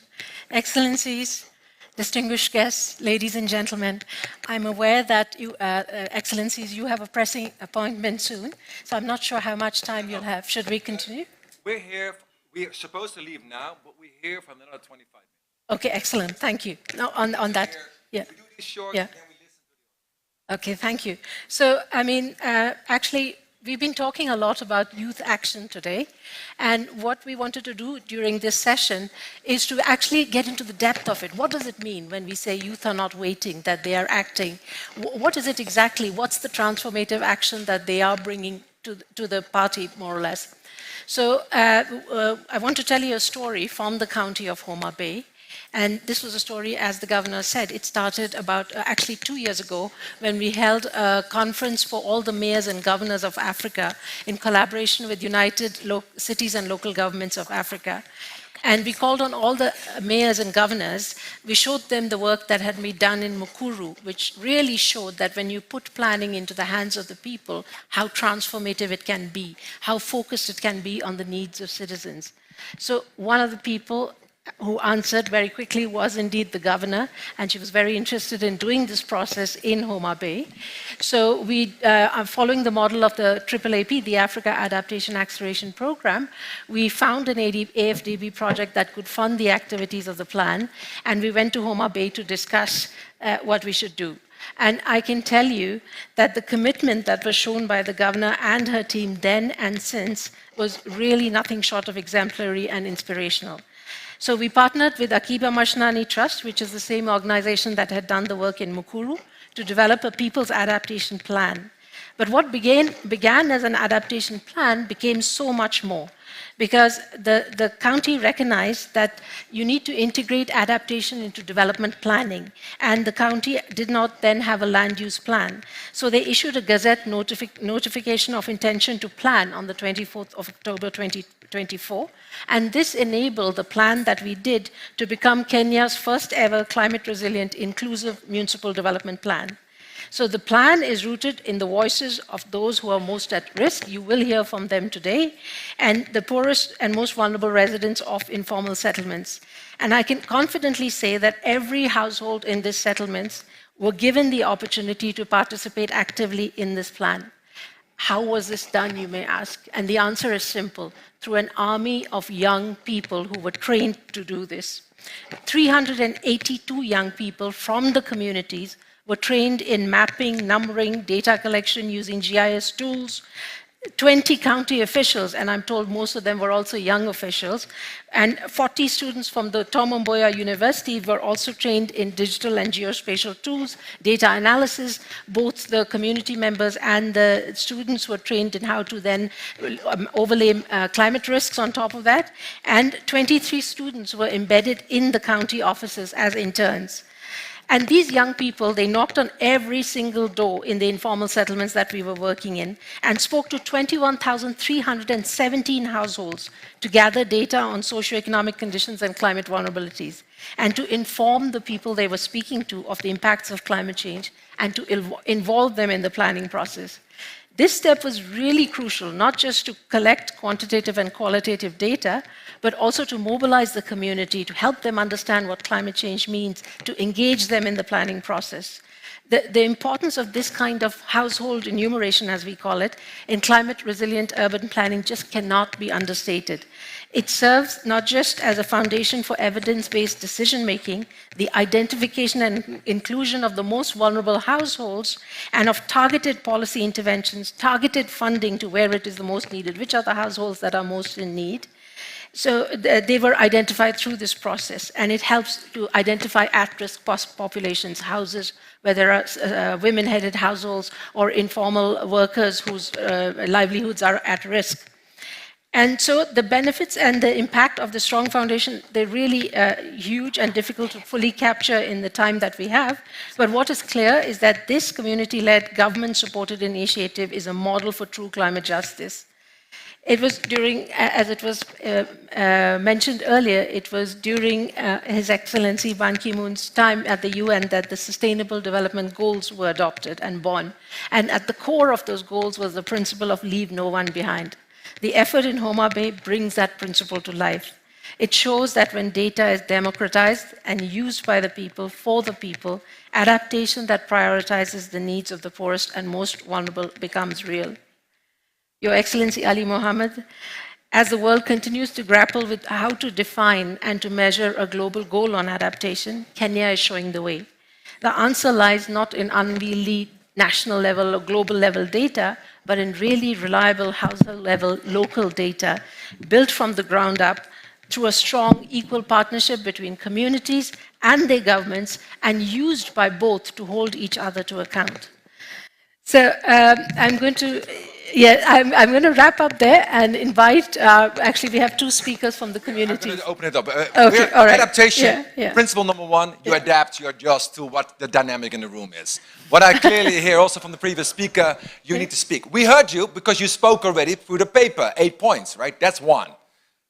Excellencies, distinguished guests, ladies and gentlemen, I'm aware that you, Excellencies, you have a pressing appointment soon, so I'm not sure how much time you'll have. Should we continue? We're here, we're supposed to leave now, but we're here for another 25 minutes. Okay, excellent, thank you. Now, on that, yeah. We do this short, yeah. And then we listen to the Okay, thank you. So, I mean, actually, we've been talking a lot about youth action today, and what we wanted to do during this session is to actually get into the depth of it. What does it mean when we say youth are not waiting, that they are acting? What is it exactly? What's the transformative action that they are bringing to the party, more or less? So I want to tell you a story from the county of Homa Bay. And this was a story, as the governor said, it started about actually 2 years ago when we held a conference for all the mayors and governors of Africa in collaboration with United Cities and Local Governments of Africa. And we called on all the mayors and governors. We showed them the work that had been done in Mukuru, which really showed that when you put planning into the hands of the people, how transformative it can be, how focused it can be on the needs of citizens. So one of the people who answered very quickly was indeed the governor, and she was very interested in doing this process in Homa Bay. So we are following the model of the AAAP, the Africa Adaptation Acceleration Program. We found an AFDB project that could fund the activities of the plan, and we went to Homa Bay to discuss what we should do. And I can tell you that the commitment that was shown by the governor and her team then and since was really nothing short of exemplary and inspirational. So we partnered with Akiba Mashnani Trust, which is the same organization that had done the work in Mukuru, to develop a people's adaptation plan. But what began as an adaptation plan became so much more, because the county recognized that you need to integrate adaptation into development planning, and the county did not then have a land use plan. So they issued a Gazette notification of intention to plan on the 24th of October 2024, and this enabled the plan that we did to become Kenya's first ever climate resilient inclusive municipal development plan. So the plan is rooted in the voices of those who are most at risk. You will hear from them today, and the poorest and most vulnerable residents of informal settlements. And I can confidently say that every household in these settlements were given the opportunity to participate actively in this plan. How was this done, you may ask? And the answer is simple: through an army of young people who were trained to do this. 382 young people from the communities were trained in mapping, numbering, data collection using GIS tools. 20 county officials, and I'm told most of them were also young officials, and 40 students from the Tom Mboya University were also trained in digital and geospatial tools, data analysis. Both the community members and the students were trained in how to then overlay climate risks on top of that, and 23 students were embedded in the county offices as interns. And these young people, they knocked on every single door in the informal settlements that we were working in and spoke to 21,317 households to gather data on socioeconomic conditions and climate vulnerabilities, and to inform the people they were speaking to of the impacts of climate change and to involve them in the planning process. This step was really crucial, not just to collect quantitative and qualitative data, but also to mobilize the community, to help them understand what climate change means, to engage them in the planning process. The importance of this kind of household enumeration, as we call it, in climate resilient urban planning just cannot be understated. It serves not just as a foundation for evidence-based decision-making, the identification and inclusion of the most vulnerable households, and of targeted policy interventions, targeted funding to where it is the most needed, which are the households that are most in need. So they were identified through this process, and it helps to identify at-risk populations, houses where there are women-headed households or informal workers whose livelihoods are at risk. And so the benefits and the impact of the strong foundation, they're really huge and difficult to fully capture in the time that we have. But what is clear is that this community-led, government-supported initiative is a model for true climate justice. It was during, as it was mentioned earlier, it was during His Excellency Ban Ki-moon's time at the UN that the Sustainable Development Goals were adopted and born. And at the core of those goals was the principle of leave no one behind. The effort in Homa Bay brings that principle to life. It shows that when data is democratized and used by the people for the people, adaptation that prioritizes the needs of the poorest and most vulnerable becomes real. Your Excellency Ali Mohammed, as the world continues to grapple with how to define and to measure a global goal on adaptation, Kenya is showing the way. The answer lies not in unwieldy national level or global level data, but in really reliable household level local data built from the ground up through a strong equal partnership between communities and their governments, and used by both to hold each other to account. So I'm going to wrap up there and invite, actually we have two speakers from the community. I'm going to open it up. Okay, all right. Adaptation, principle number one, you adapt, you adjust to what the dynamic in the room is. What I clearly hear also from the previous speaker, you need to speak. We heard you because you spoke already through the paper, 8 points, right? That's one.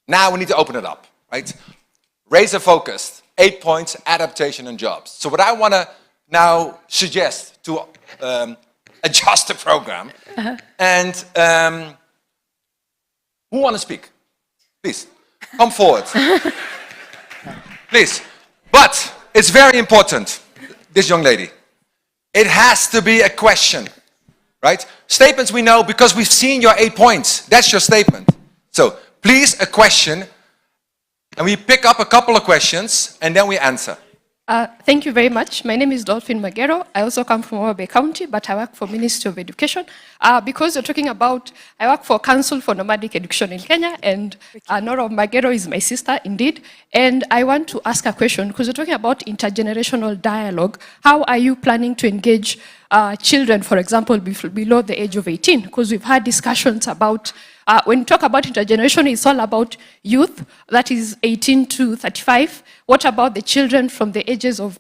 Now we need to open it up. right? Razor focused, 8 points, adaptation and jobs. So what I want to now suggest to adjust the program, and who want to speak? Please, come forward. Please. But it's very important, this young lady. It has to be a question, right? Statements we know because we've seen your 8 points. That's your statement. So please, a question, and we pick up a couple of questions, and then we answer. Thank you very much. My name is Dolphin Magero. I also come from Homa Bay County, but I work for Ministry of Education. Because you're talking about, I work for Council for Nomadic Education in Kenya, and Nora Magero is my sister, indeed. And I want to ask a question, because you're talking about intergenerational dialogue. How are you planning to engage children, for example, below the age of 18? Because we've had discussions about, when you talk about intergeneration, it's all about youth, that is 18 to 35. What about the children from the ages of,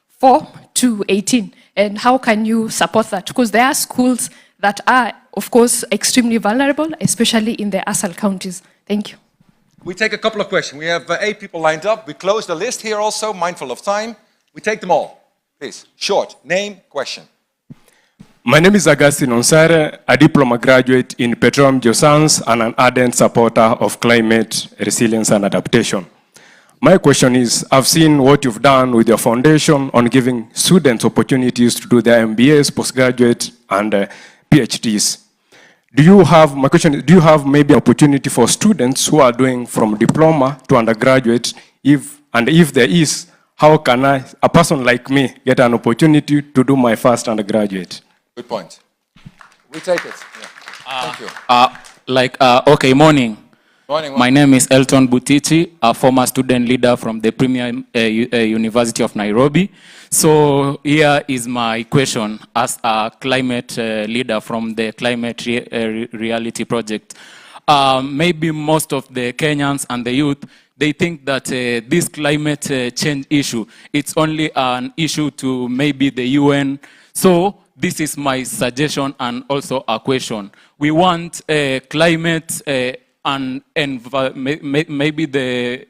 4 to 18? And how can you support that? Because there are schools that are, of course, extremely vulnerable, especially in the ASAL counties. Thank you. We take a couple of questions. We have 8 people lined up. We close the list here also, mindful of time. We take them all. Please, short, name, question. My name is Augustine Onsare, a diploma graduate in petroleum geoscience and an ardent supporter of climate resilience and adaptation. My question is, I've seen what you've done with your foundation on giving students opportunities to do their MBAs, postgraduate, and PhDs. My question is, do you have maybe opportunity for students who are doing from diploma to undergraduate? If there is, how can a person like me, get an opportunity to do my first undergraduate? Good point. We take it. Yeah. Thank you. Okay, morning. Morning. My name is Elton Butiti, a former student leader from the Premier University of Nairobi. So here is my question as a climate leader from the Climate Reality Project. Maybe most of the Kenyans and the youth, they think that this climate change issue, it's only an issue to maybe the UN. So this is my suggestion and also a question. We want climate and maybe the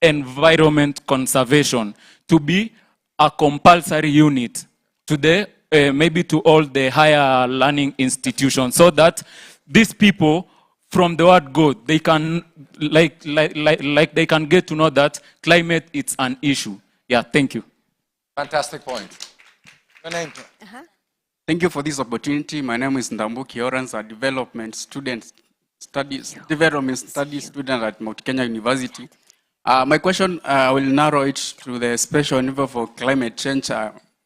environment conservation to be a compulsory unit to the maybe to all the higher learning institutions, so that these people from the word go, they can they can get to know that climate is an issue. Yeah, thank you. Fantastic point. Your name? Thank you for this opportunity. My name is Ndambuki Orans, a development studies student at Mount Kenya University. My question will narrow it to the special envoy for climate change,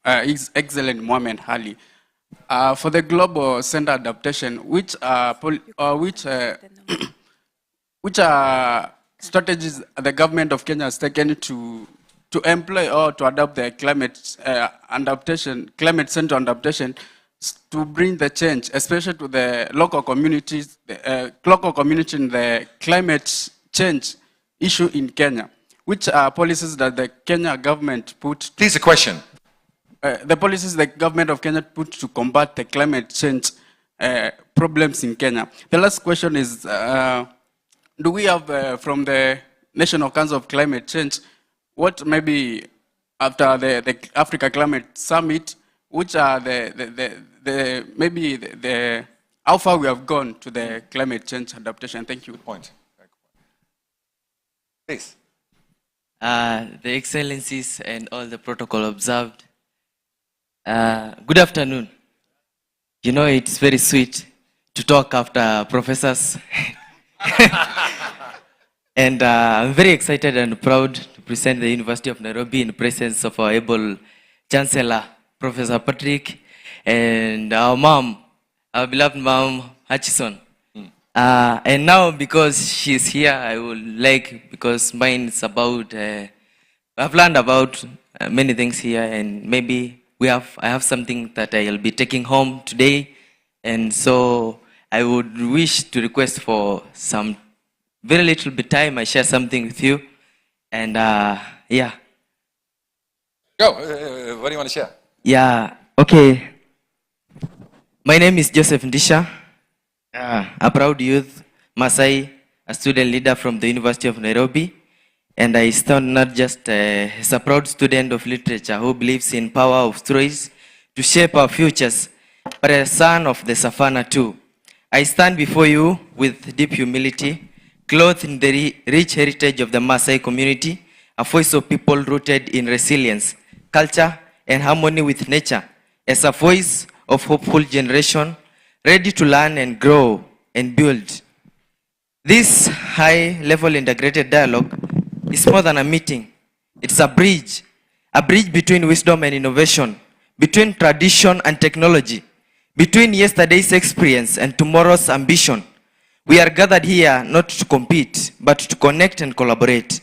Excellent Mohamed Ali. For the global center adaptation, which strategies the government of Kenya has taken to employ or to adopt the climate center adaptation to bring the change, especially to the local communities, in the climate change issue in Kenya? Which are policies that the Kenya government put? Please, a question. The policies the government of Kenya put to combat the climate change problems in Kenya. The last question is, do we have from the National Council of Climate Change, what maybe after the Africa Climate Summit, which are how far we have gone to the climate change adaptation? Thank you. Good point. Please. The Excellencies and all the protocol observed. Good afternoon. You know, it's very sweet to talk after professors. And I'm very excited and proud to present the University of Nairobi in presence of our able Chancellor, Professor Patrick, and our mom, our beloved mom, Hutchison. And now, because she's here, I would like, because mine is about, I've learned about many things here, and maybe I have something that I'll be taking home today. And so I would wish to request for some very little bit time. I share something with you. And yeah. Go. What do you want to share? Yeah, okay. My name is Joseph Ndisha, a proud youth, Masai, a student leader from the University of Nairobi. And I stand not just as a proud student of literature who believes in power of stories to shape our futures, but a son of the savannah too. I stand before you with deep humility, clothed in the rich heritage of the Maasai community, a voice of people rooted in resilience, culture, and harmony with nature, as a voice of hopeful generation, ready to learn and grow and build. This high-level integrated dialogue is more than a meeting. It's a bridge between wisdom and innovation, between tradition and technology, between yesterday's experience and tomorrow's ambition. We are gathered here not to compete, but to connect and collaborate.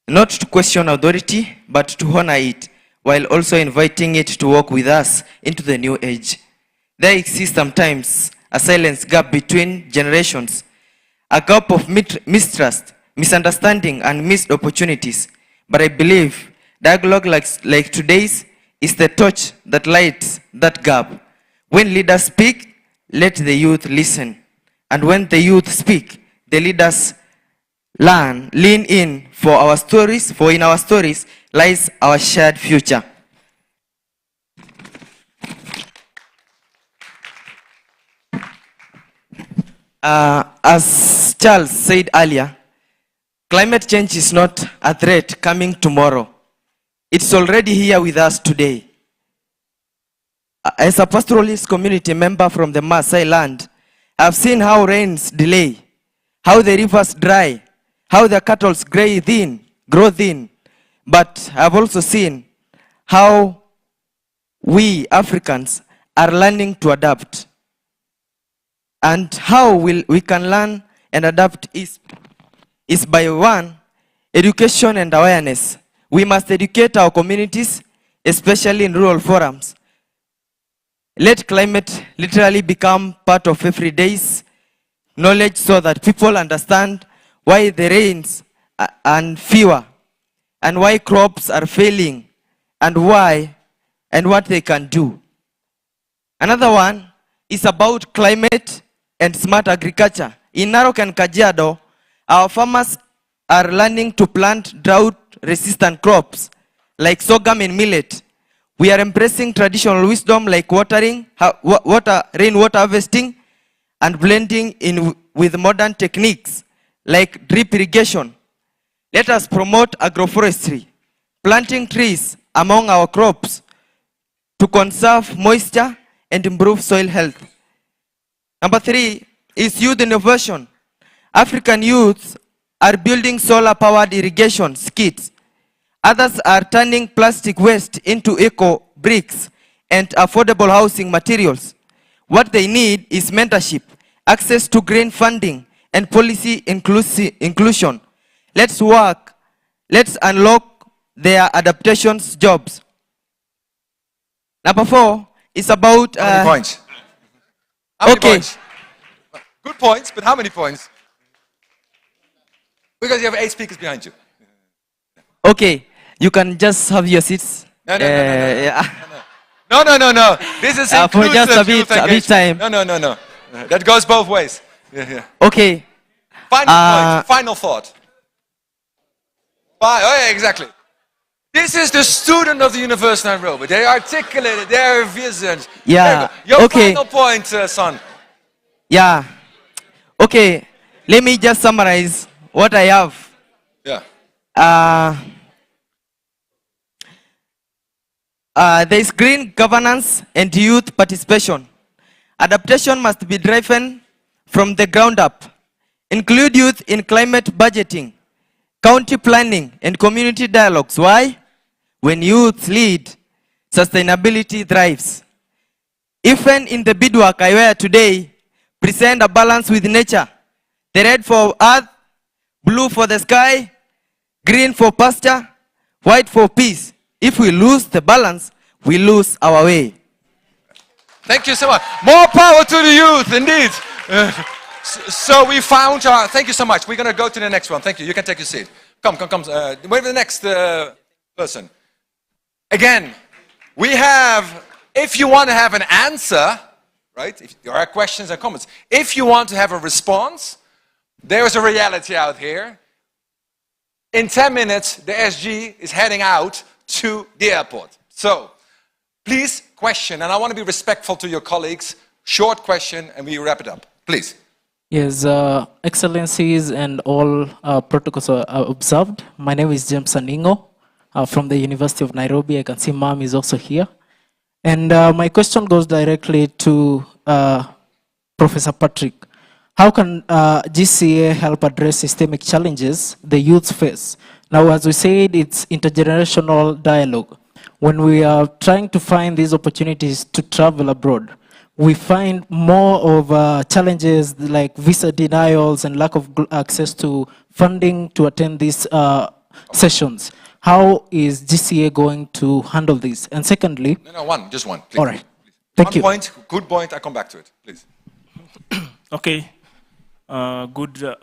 Not to question authority, but to honor it, while also inviting it to walk with us into the new age. There exists sometimes a silence gap between generations, a gap of mistrust, misunderstanding, and missed opportunities. But I believe dialogue like today's is the torch that lights that gap. When leaders speak, let the youth listen. And when the youth speak, the leaders lean in for our stories, for in our stories lies our shared future. As Charles said earlier, climate change is not a threat coming tomorrow. It's already here with us today. As a pastoralist community member from the Maasai land, I've seen how rains delay, how the rivers dry, how the cattle grow thin. But I've also seen how we Africans are learning to adapt. And how we can learn and adapt is by one, education and awareness. We must educate our communities, especially in rural forums. Let climate literally become part of everyday's knowledge so that people understand why the rains are fewer and why crops are failing and why and what they can do. Another one is about climate and smart agriculture. In Narok and Kajiado, our farmers are learning to plant drought-resistant crops like sorghum and millet. We are embracing traditional wisdom like rainwater harvesting and blending in with modern techniques like drip irrigation. Let us promote agroforestry, planting trees among our crops to conserve moisture and improve soil health. Number 3 is youth innovation. African youths are building solar-powered irrigation skits. Others are turning plastic waste into eco bricks and affordable housing materials. What they need is mentorship, access to green funding, and policy inclusion. Let's unlock their adaptations jobs. Number 4 is about... How many points? How many points? Good points, but how many points? Because you have 8 speakers behind you. Okay, you can just have your seats. No. This is inclusive for just a bit time. No. That goes both ways. Yeah. Okay. Final thought. Oh, yeah, exactly. This is the student of the University of Nairobi. They articulated their visions. Yeah. Your okay. final point, son. Yeah. Okay. Let me just summarize what I have. Yeah. There is green governance and youth participation. Adaptation must be driven from the ground up. Include youth in climate budgeting, county planning, and community dialogues. Why? When youth lead, sustainability thrives. Even in the beadwork I wear today, present a balance with nature. The red for earth, blue for the sky, green for pasture, white for peace. If we lose the balance, we lose our way. Thank you so much. More power to the youth, indeed. So we found our... Thank you so much. We're going to go to the next one. Thank you. You can take your seat. Come. Wait for the next person. Again, we have... If you want to have an answer, right? If there are questions and comments. If you want to have a response, There's a reality out here. In 10 minutes, the SG is heading out to the airport. So, please question, and I want to be respectful to your colleagues. Short question, and we wrap it up. Please. Yes, Excellencies and all protocols are observed. My name is James Aningo from the University of Nairobi. I can see Mom is also here. And my question goes directly to Professor Patrick. How can GCA help address systemic challenges the youth face? Now, as we said, it's intergenerational dialogue. When we are trying to find these opportunities to travel abroad, we find more of challenges like visa denials and lack of access to funding to attend these sessions. How is GCA going to handle this? And secondly... No, just one, please. All right, thank you. One point, good point, I'll come back to it, please. Okay, good, to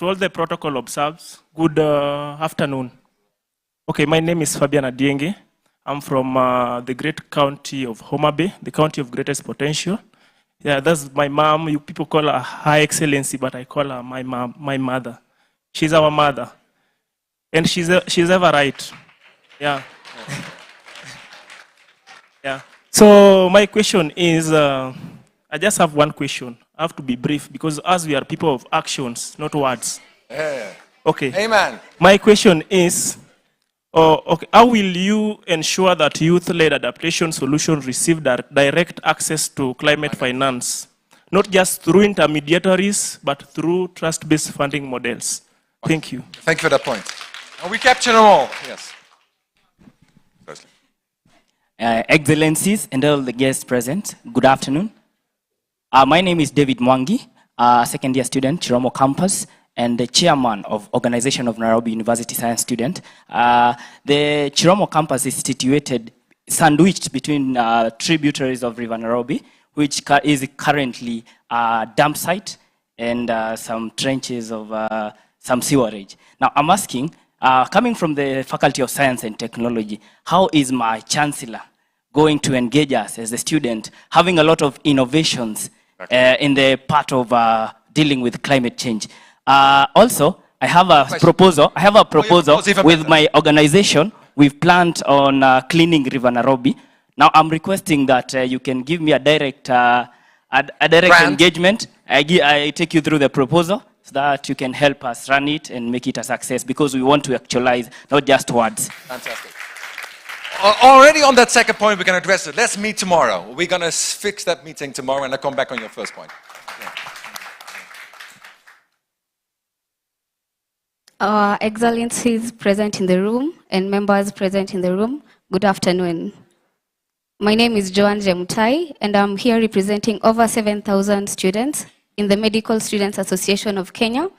all the protocol observes, good afternoon. Okay, my name is Fabian Adienge. I'm from the great county of Homa Bay, the county of greatest potential. Yeah, that's my mom. You people call her High Excellency, but I call her my mom, my mother. She's our mother. And she's ever right. Yeah. Yeah. So my question is, I just have one question. I have to be brief because as we are people of actions, not words. Yeah. Okay. Amen. My question is, okay, how will you ensure that youth-led adaptation solutions receive direct access to climate finance, not just through intermediaries, but through trust-based funding models? Thank you. Thank you for that point. And we capture them all. Yes. Excellencies and all the guests present, good afternoon. My name is David Mwangi, second-year student, Chiromo campus, and the chairman of Organization of Nairobi University Science Student. The Chiromo campus is situated, sandwiched between tributaries of River Nairobi, which is currently a dump site and some trenches of some sewerage. Now, I'm asking, coming from the Faculty of Science and Technology, how is my chancellor going to engage us as a student, having a lot of innovations in the part of dealing with climate change? Also, I have a proposal. With my organization. We've planned on cleaning River Nairobi. Now, I'm requesting that you can give me a direct engagement. I take you through the proposal so that you can help us run it and make it a success, because we want to actualize, not just words. Fantastic. Already on that second point, we can address it. Let's meet tomorrow. We're going to fix that meeting tomorrow, and I'll come back on your first point. Excellencies present in the room and members present in the room, good afternoon. My name is Joan Jemutai, and I'm here representing over 7,000 students in the Medical Students Association of Kenya.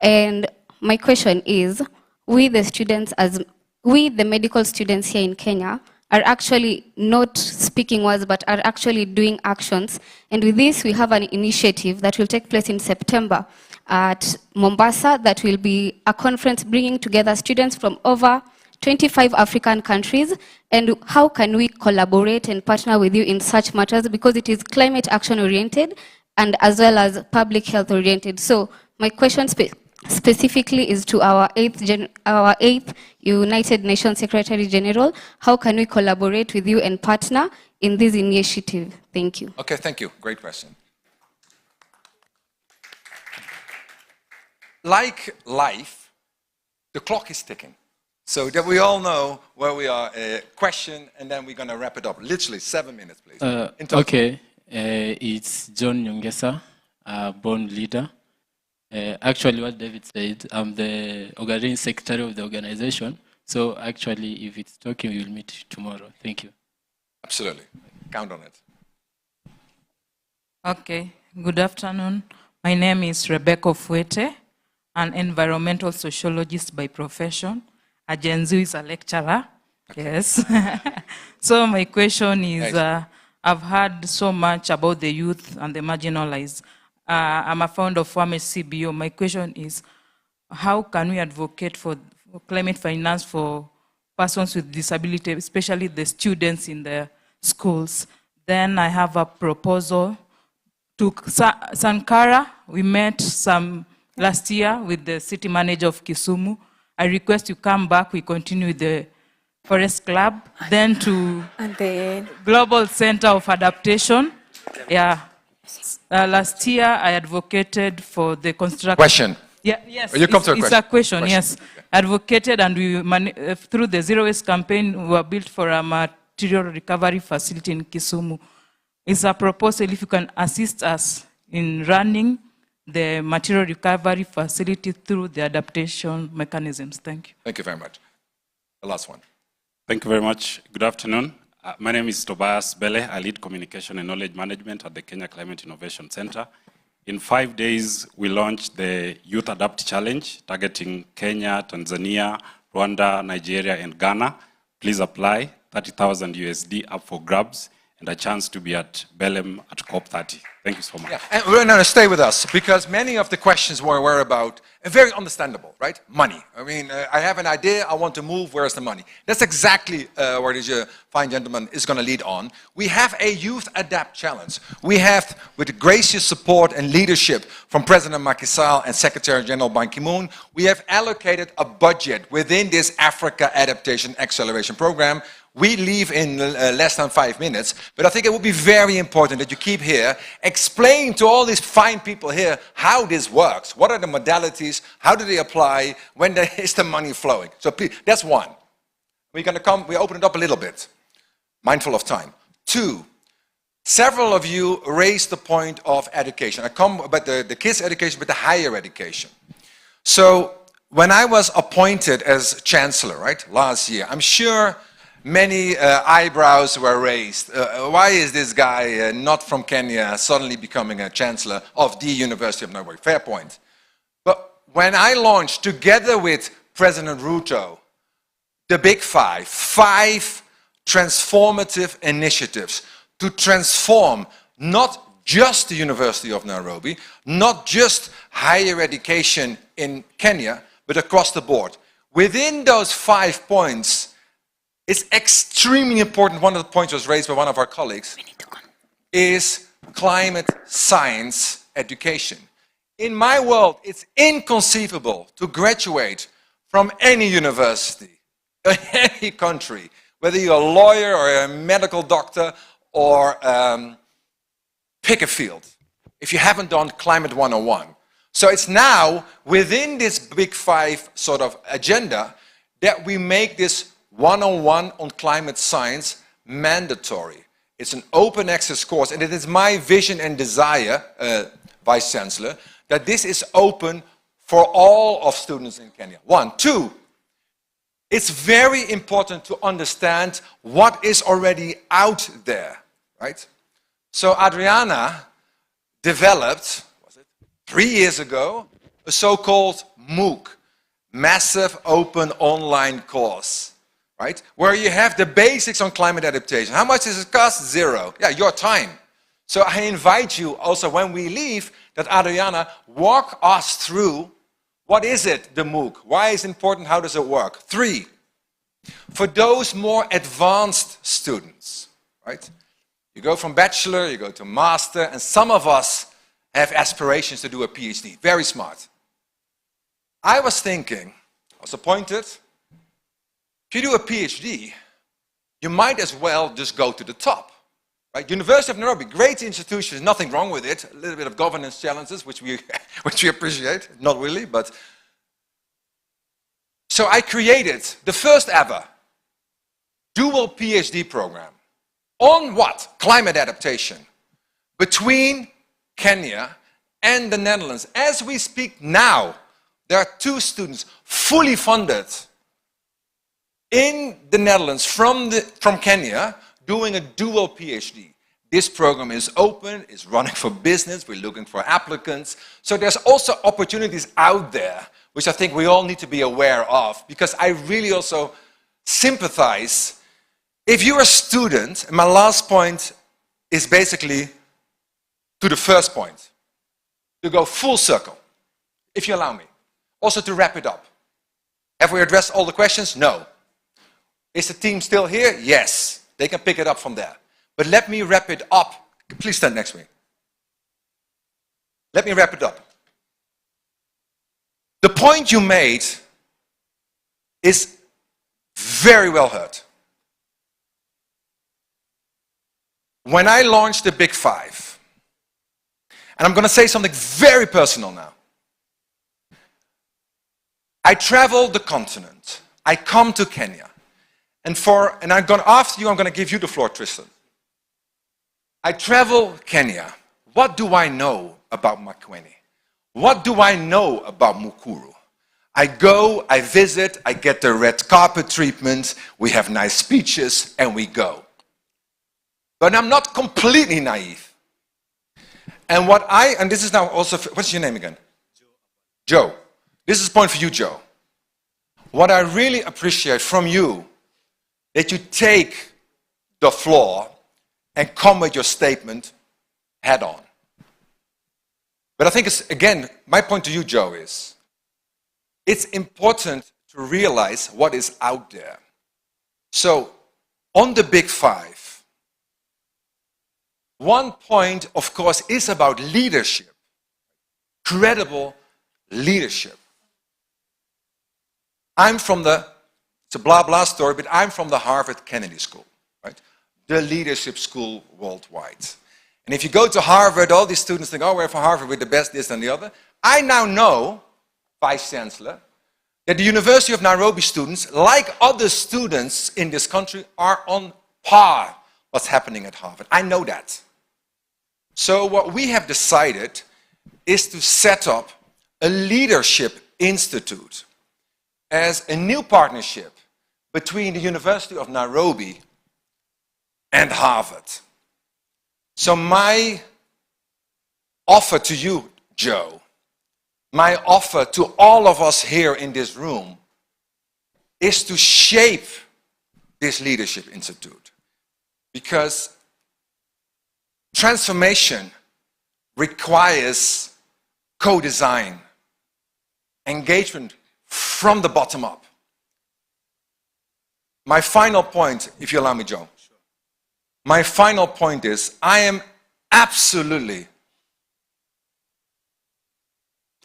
And my question is, we the medical students here in Kenya are actually not speaking words, but are actually doing actions. And with this, we have an initiative that will take place in September at Mombasa that will be a conference bringing together students from over 25 African countries. And how can we collaborate and partner with you in such matters, because it is climate action oriented and as well as public health oriented. So my question specifically is to our eighth United Nations Secretary General. How can we collaborate with you and partner in this initiative? Thank you. Okay, thank you. Great question. Like life, the clock is ticking. So that we all know where we are. Question, and then we're going to wrap it up. Literally 7 minutes, please. Okay, it's John Nyongesa, born leader. Actually, what David said, I'm the organizing secretary of the organization. So actually, if it's talking, we'll meet tomorrow. Thank you. Absolutely. Count on it. Okay, good afternoon. My name is Rebecca Fuete, an environmental sociologist by profession. A Gen Z is a lecturer. Okay. Yes. So my question is, I've heard so much about the youth and the marginalized. I'm a founder of Farmers CBO. My question is, how can we advocate for climate finance for persons with disability, especially the students in the schools? Then I have a proposal to Sankara. We met some last year with the city manager of Kisumu. I request you come back, we continue with the Forest Club, then to Global Center of Adaptation. Yeah. Last year, I advocated for the construction. Question. Yeah, yes, you come to a it's question. a question, yes. Advocated and through the Zero Waste campaign, we were built for a material recovery facility in Kisumu. It's a proposal if you can assist us in running the material recovery facility through the adaptation mechanisms. Thank you. Thank you very much. The last one. Thank you very much. Good afternoon. My name is Tobias Bele. I lead communication and knowledge management at the Kenya Climate Innovation Center. In 5 days, we launched the Youth Adapt Challenge, targeting Kenya, Tanzania, Rwanda, Nigeria, and Ghana. Please apply, 30,000 USD up for grabs, and a chance to be at Belém at COP30. Thank you so much. Yeah. And we're going to stay with us, because many of the questions were about, very understandable, right? Money. I mean, I have an idea, I want to move, where's the money? That's exactly where this fine gentleman is going to lead on. We have a Youth Adapt Challenge. We have, with gracious support and leadership from President Macky Sall and Secretary General Ban Ki-moon, we have allocated a budget within this Africa Adaptation Acceleration Program. We leave in less than 5 minutes, but I think it would be very important that you keep here, explain to all these fine people here how this works. What are the modalities? How do they apply? When is the money flowing? So please, that's one. We're going to come, we open it up a little bit, mindful of time. 2, several of you raised the point of education. I come about the kids' education, but the higher education. So when I was appointed as chancellor, right, last year, I'm sure many eyebrows were raised. Why is this guy not from Kenya suddenly becoming a chancellor of the University of Nairobi? Fair point. But when I launched, together with President Ruto, the Big five transformative initiatives to transform not just the University of Nairobi, not just higher education in Kenya, but across the board. Within those 5 points, it's extremely important, one of the points was raised by one of our colleagues, is climate science education. In my world, it's inconceivable to graduate from any university, any country, whether you're a lawyer or a medical doctor or pick a field, if you haven't done Climate 101. So it's now within this Big 5 sort of agenda that we make this 101 on climate science mandatory. It's an open access course, and it is my vision and desire, Vice Chancellor, that this is open for all of students in Kenya. 1. 2, it's very important to understand what is already out there, right? So Adriana developed, 3 years ago, a so-called MOOC, Massive Open Online Course, right? Where you have the basics on climate adaptation. How much does it cost? 0. Yeah, your time. So I invite you also when we leave that Adriana walk us through what is it, the MOOC? Why is it important? How does it work? 3, for those more advanced students, right? You go from bachelor, you go to master, and some of us have aspirations to do a PhD. Very smart. I was thinking, I was appointed, if you do a PhD, you might as well just go to the top. Right? University of Nairobi, great institution, nothing wrong with it. A little bit of governance challenges, which we appreciate. Not really, but... So I created the first ever dual PhD program. On what? Climate adaptation. Between Kenya and the Netherlands. As we speak now, there are 2 students fully funded in the Netherlands from Kenya doing a dual PhD. This program is open, it's running for business, we're looking for applicants. So there's also opportunities out there, which I think we all need to be aware of, because I really also sympathize. If you're a student, and my last point is basically to the first point, to go full circle, if you allow me. Also to wrap it up. Have we addressed all the questions? No. Is the team still here? Yes. They can pick it up from there. But let me wrap it up. Please stand next to me. Let me wrap it up. The point you made is very well heard. When I launched the Big Five, and I'm going to say something very personal now. I traveled the continent. I come to Kenya. After you, I'm going to give you the floor, Tristan. I travel Kenya. What do I know about Makueni? What do I know about Mukuru? I go, I visit, I get the red carpet treatment, we have nice speeches, and we go. But I'm not completely naive. And this is now also, what's your name again? Joe. This is a point for you, Joe. What I really appreciate from you, that you take the floor and come with your statement head on. But I think it's, again, my point to you, Joe, is it's important to realize what is out there. So, on the Big Five, one point, of course, is about leadership, credible leadership. It's a blah blah story, but I'm from the Harvard Kennedy School, right? The leadership school worldwide. And if you go to Harvard, all these students think, oh, we're from Harvard, we're the best, this and the other. I now know, Vice Chancellor, that the University of Nairobi students, like other students in this country, are on par what's happening at Harvard. I know that. So what we have decided is to set up a leadership institute as a new partnership between the University of Nairobi and Harvard. So my offer to you, Joe, my offer to all of us here in this room is to shape this leadership institute. Because transformation requires co-design, engagement from the bottom up. My final point, if you allow me, Joe. My final point is, I am absolutely,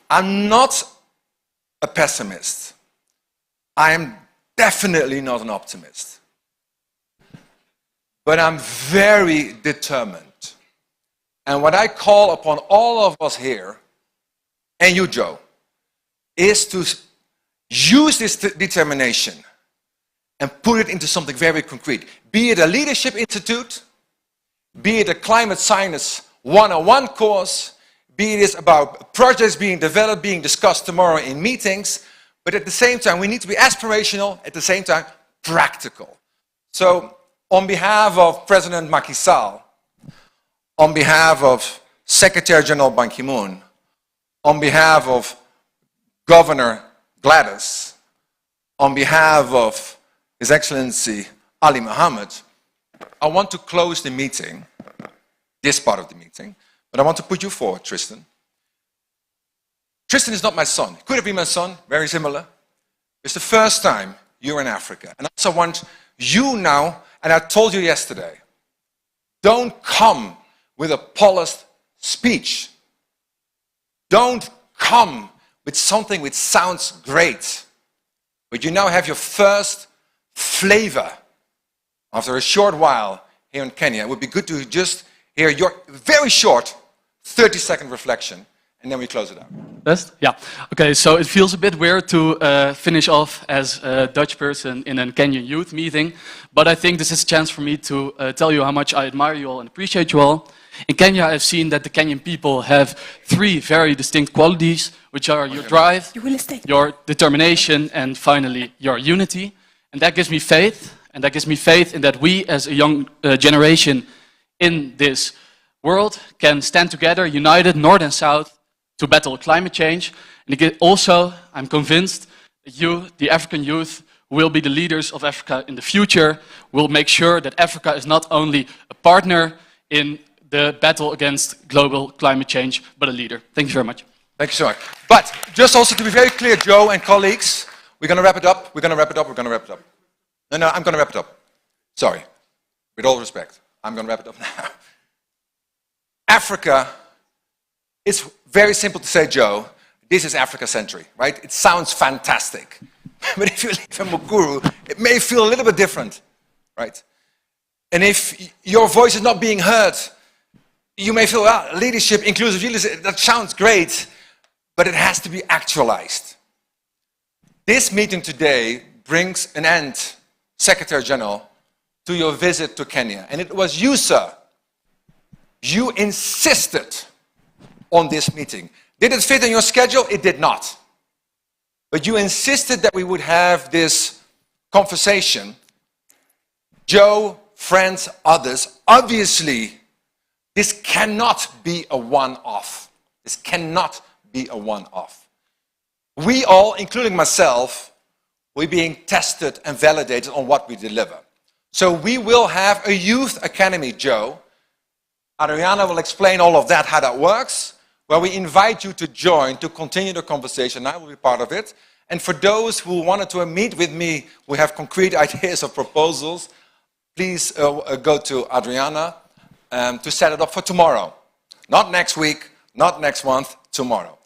I'm not a pessimist. I am definitely not an optimist. But I'm very determined. And what I call upon all of us here, and you, Joe, is to use this determination and put it into something very concrete. Be it a leadership institute, be it a climate science 101 course, be it about projects being developed, being discussed tomorrow in meetings, but at the same time, we need to be aspirational, at the same time, practical. So, on behalf of President Macky Sall, on behalf of Secretary General Ban Ki-moon, on behalf of Governor Gladys, on behalf of His Excellency Ali Mohammed, I want to close the meeting, this part of the meeting, but I want to put you forward, Tristan. Tristan is not my son. Could have been my son, very similar. It's the first time you're in Africa. And I also want you now, and I told you yesterday, don't come with a polished speech. Don't come with something which sounds great. But you now have your first flavor after a short while here in Kenya. It would be good to just hear your very short 30-second reflection, and then we close it out. Best? Yeah. Okay, so it feels a bit weird to finish off as a Dutch person in a Kenyan youth meeting, but I think this is a chance for me to tell you how much I admire you all and appreciate you all. In Kenya, I've seen that the Kenyan people have 3 very distinct qualities, which are your drive, your determination, and finally, your unity. And that gives me faith, and that gives me faith in that we, as a young generation in this world, can stand together, united, north and south, to battle climate change. And also, I'm convinced that you, the African youth, will be the leaders of Africa in the future, will make sure that Africa is not only a partner in the battle against global climate change, but a leader. Thank you very much. Thank you so much. But just also to be very clear, Joe and colleagues, we're going to wrap it up, we're going to wrap it up, we're going to wrap it up. No, I'm going to wrap it up. Sorry. With all respect, I'm going to wrap it up now. Africa, it's very simple to say, Joe, this is Africa Century, right? It sounds fantastic. But if you live in Mukuru, it may feel a little bit different, right? And if your voice is not being heard, you may feel, well, leadership, inclusive leadership, that sounds great, but it has to be actualized. This meeting today brings an end, Secretary General, to your visit to Kenya. And it was you, sir. You insisted on this meeting. Did it fit in your schedule? It did not. But you insisted that we would have this conversation. Joe, friends, others, obviously, this cannot be a one-off. This cannot be a one-off. We all, including myself, we're being tested and validated on what we deliver. So we will have a youth academy, Joe. Adriana will explain all of that, how that works, where we invite you to join, to continue the conversation. I will be part of it. And for those who wanted to meet with me, we have concrete ideas of proposals. Please go to Adriana to set it up for tomorrow. Not next week, not next month, tomorrow.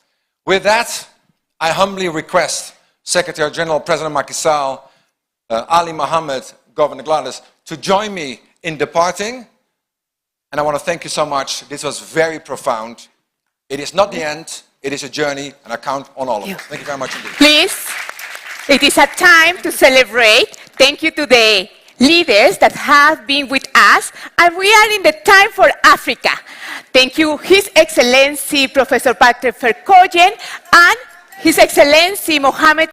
With that, I humbly request Secretary General, President Macky Sall, Ali Mohammed, Governor Gladys, to join me in departing. And I want to thank you so much. This was very profound. It is not the end, it is a journey, and I count on all of us. Thank you very much indeed. Please, it is a time to celebrate. Thank you to the leaders that have been with us, and we are in the time for Africa. Thank you, His Excellency Professor Patrick Verkoyen and His Excellency Mohammed